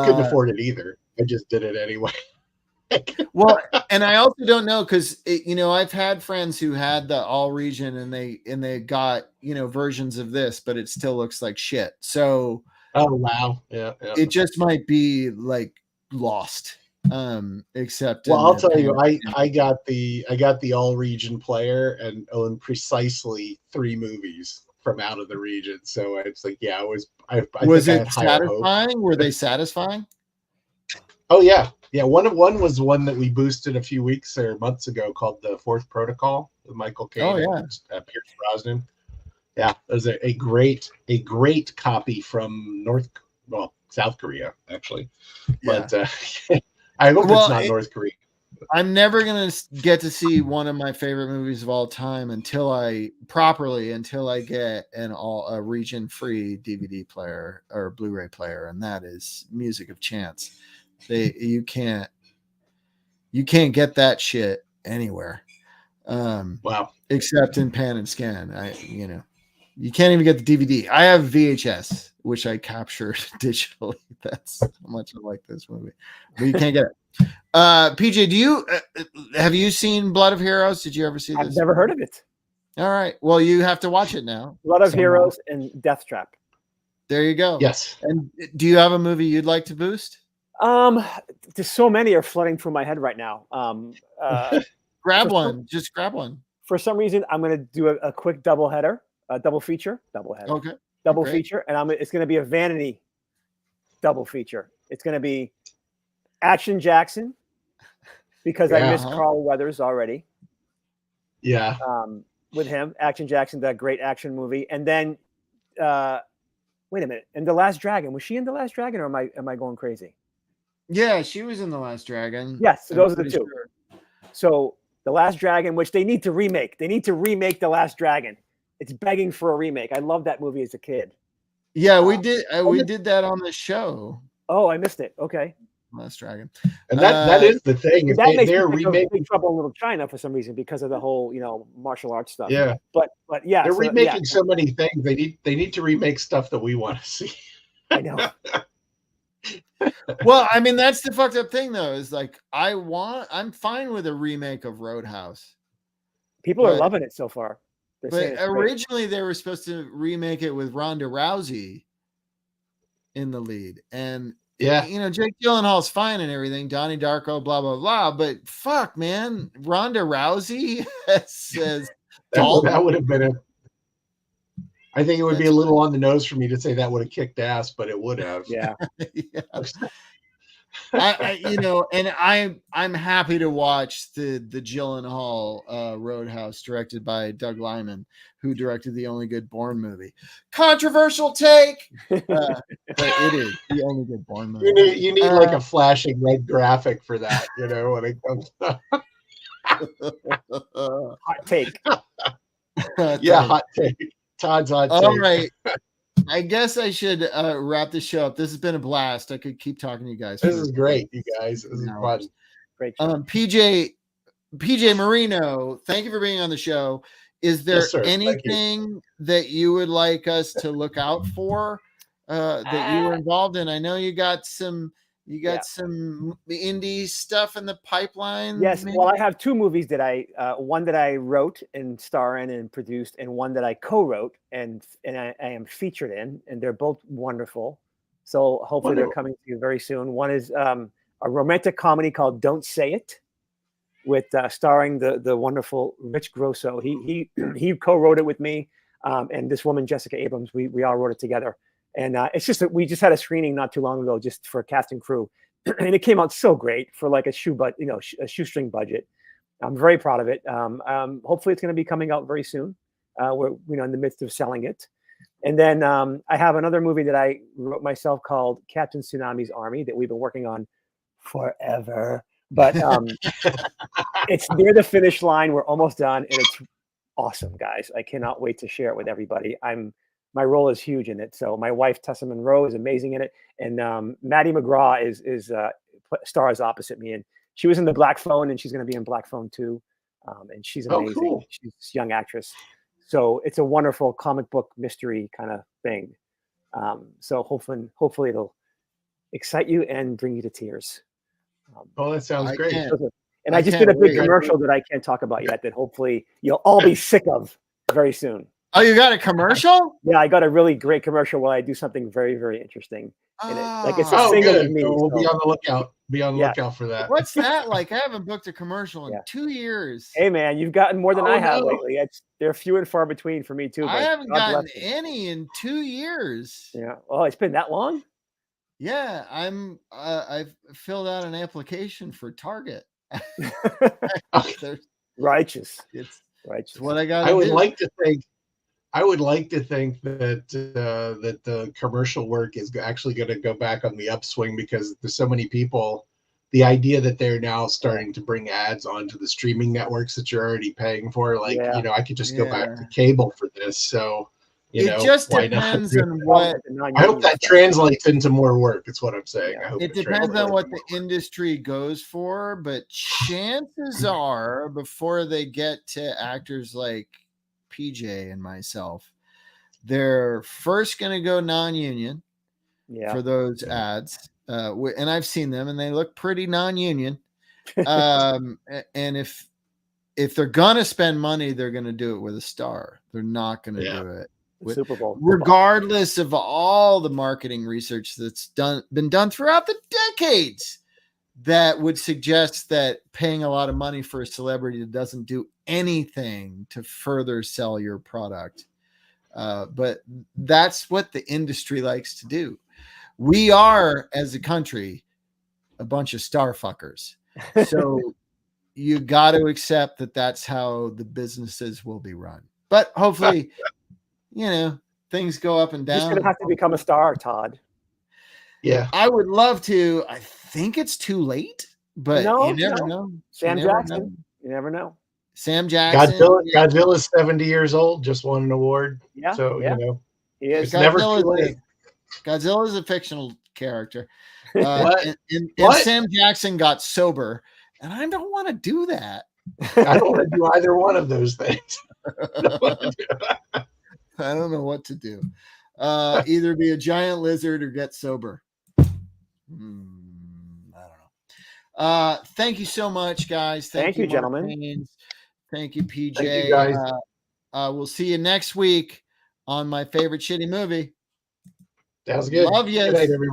S2: couldn't afford it either. I just did it anyway.
S1: Well, and I also don't know because I've had friends who had the all region and they got versions of this, but it still looks like shit. So
S2: wow, yeah.
S1: It just might be like lost. Except
S2: I'll tell you, I got the all region player and owned precisely 3 movies from out of the region. So it's like, yeah, was
S1: it satisfying? Were they satisfying?
S2: Oh yeah. One was one that we boosted a few weeks or months ago called The Fourth Protocol with Michael Caine and Pierce Brosnan. Yeah, it was a great copy from South Korea actually, but I hope it's not North Korea.
S1: I'm never gonna get to see one of my favorite movies of all time until I get a region free DVD player or Blu-ray player, and that is Music of Chance. You can't get that shit anywhere. Except in pan and scan. You can't even get the DVD. I have VHS, which I captured digitally. That's how much I like this movie, but you can't get it. PJ, have you seen Blood of Heroes? Did you ever see this?
S3: I've never heard of it.
S1: All right. Well, you have to watch it now.
S3: Blood of Heroes and Death Trap.
S1: There you go.
S2: Yes.
S1: And do you have a movie you'd like to boost?
S3: There's so many are flooding through my head right now.
S1: Grab one. Just grab one.
S3: For some reason, I'm going to do a quick double feature. Okay. Double feature, and it's going to be a vanity double feature. It's going to be Action Jackson because I missed Carl Weathers already.
S2: Yeah.
S3: With him, Action Jackson, that great action movie, and then wait a minute, and The Last Dragon. Was she in The Last Dragon, or am I going crazy?
S1: Yeah, she was in The Last Dragon.
S3: Yes, so those are the two. Sure. So The Last Dragon, which they need to remake. They need to remake The Last Dragon. It's begging for a remake. I loved that movie as a kid.
S1: Yeah, we did. We did that on the show.
S3: Oh, I missed it. Okay.
S1: Last Dragon,
S2: and that is the thing.
S3: That makes they're remaking Big Trouble in Little China for some reason because of the whole martial arts stuff.
S2: Yeah,
S3: but yeah,
S2: they're remaking so many things. They need to remake stuff that we want to see.
S3: I know.
S1: Well, I mean, that's the fucked up thing, though. Is like I'm fine with a remake of Roadhouse.
S3: People are
S1: But-
S3: loving it so far. They're saying
S1: But
S3: it's great.
S1: originally, they were supposed to remake it with Ronda Rousey in the lead, and
S2: Yeah.
S1: you know, Jake Gyllenhaal's fine and everything, Donnie Darko, blah blah blah. But fuck, man, Ronda Rousey says
S2: That would have been a. I think it would be a little on the nose for me to say that would have kicked ass, but it would have.
S3: Yeah.
S1: yeah. You know, and I'm happy to watch the Gyllenhaal Roadhouse, directed by Doug Liman, who directed the only good Bourne movie. Controversial take, but it is the only good Bourne movie.
S2: You need like a flashing red graphic for that, you know, when it comes.
S3: Hot take.
S2: Yeah, hot take. Todd's hot take.
S1: All right. I guess I should wrap the show up. This has been a blast. I could keep talking to you guys.
S2: This is great, you guys. This is fun.
S3: Great job.
S1: PJ Marino, thank you for being on the show. Is there
S2: Yes, sir. Thank you.
S1: anything that you would like us to look out for that you were involved in? I know you got some some indie stuff in the pipeline.
S3: Yes,
S1: maybe?
S3: well, I have two movies that one that I wrote and star in and produced, and one that I co-wrote and I am featured in, and they're both wonderful. So hopefully they're coming to you very soon. One is a romantic comedy called Don't Say It, with starring the wonderful Rich Grosso. He co-wrote it with me, and this woman Jessica Abrams. We all wrote it together. And it's just that we just had a screening not too long ago, just for cast and crew, and it came out so great for like a shoestring budget. I'm very proud of it. Hopefully, it's going to be coming out very soon. We're in the midst of selling it, and then I have another movie that I wrote myself called Captain Tsunami's Army that we've been working on forever. But it's near the finish line. We're almost done, and it's awesome, guys. I cannot wait to share it with everybody. My role is huge in it. So my wife, Tessa Monroe, is amazing in it. And Maddie McGraw is stars opposite me. And she was in the Black Phone, and she's going to be in Black Phone 2. And she's amazing.
S2: Cool.
S3: She's a young actress. So it's a wonderful comic book mystery kind of thing. So hopefully it'll excite you and bring you to tears.
S2: That sounds great.
S3: And I just did a big commercial that I can't talk about yet that hopefully you'll all be sick of very soon.
S1: Oh, you got a commercial?
S3: Yeah, I got a really great commercial where I do something very, very interesting in it. Like it's a single
S2: good.
S3: of me.
S2: So we'll
S3: so-
S2: be on the lookout. Be on the
S3: Yeah.
S2: lookout for that.
S1: What's that like? I haven't booked a commercial in
S3: Yeah.
S1: 2 years.
S3: Hey man, you've gotten more than I have
S2: no.
S3: lately. They're few and far between for me too.
S1: I
S3: but
S1: haven't
S3: God
S1: gotten
S3: bless you.
S1: any in 2 years.
S3: Yeah. Oh, it's been that long?
S1: Yeah, I've filled out an application for Target. There's-
S3: Righteous.
S1: it's
S3: Righteous.
S1: what I got.
S2: I would like to think that that the commercial work is actually going to go back on the upswing because there's so many people. The idea that they're now starting to bring ads onto the streaming networks that you're already paying for, like
S3: Yeah.
S2: I could just go back
S1: Yeah.
S2: to cable for this. So
S1: It just
S2: why not?
S1: depends on what
S2: I hope that translates into more work. Is what I'm saying. I hope
S1: it depends
S2: translates
S1: on what
S2: into
S1: the
S2: more work.
S1: industry goes for, but chances are before they get to actors like PJ and myself, they're first going to go non-union
S3: Yeah.
S1: for those ads. And I've seen them and they look pretty non-union. And if they're going to spend money, they're going to do it with a star. They're not going to do it with,
S3: Super Bowl.
S1: regardless of all the marketing research that's been done throughout the decades that would suggest that paying a lot of money for a celebrity that doesn't do anything to further sell your product. But that's what the industry likes to do. We are, as a country, a bunch of star fuckers. So you got to accept that that's how the businesses will be run. But hopefully, things go up and
S3: You're just
S1: down.
S3: gonna have to become a star, Todd.
S2: Yeah.
S1: I would love to. I think it's too late, but
S3: No,
S1: you never
S3: no.
S1: know.
S3: Sam
S1: You never
S3: Jackson.
S1: know.
S3: You never know.
S1: Sam Jackson.
S2: Godzilla's 70 years old. Just won an award.
S3: Yeah.
S2: So
S3: yeah. He is.
S2: It's never too
S1: Godzilla's
S2: late.
S1: Godzilla is a fictional character.
S2: What?
S1: And
S2: What?
S1: Sam Jackson got sober, and I don't want to do that.
S2: I don't want to do either one of those things.
S1: I don't know what to do. Either be a giant lizard or get sober. I don't know. Thank you so much, guys.
S3: Thank you,
S1: Mark
S3: gentlemen.
S1: Haynes. Thank you, PJ.
S2: Thank you, guys.
S1: We'll see you next week on my favorite shitty movie.
S2: Sounds good.
S1: Love
S2: Good
S1: yous.
S2: night, everybody.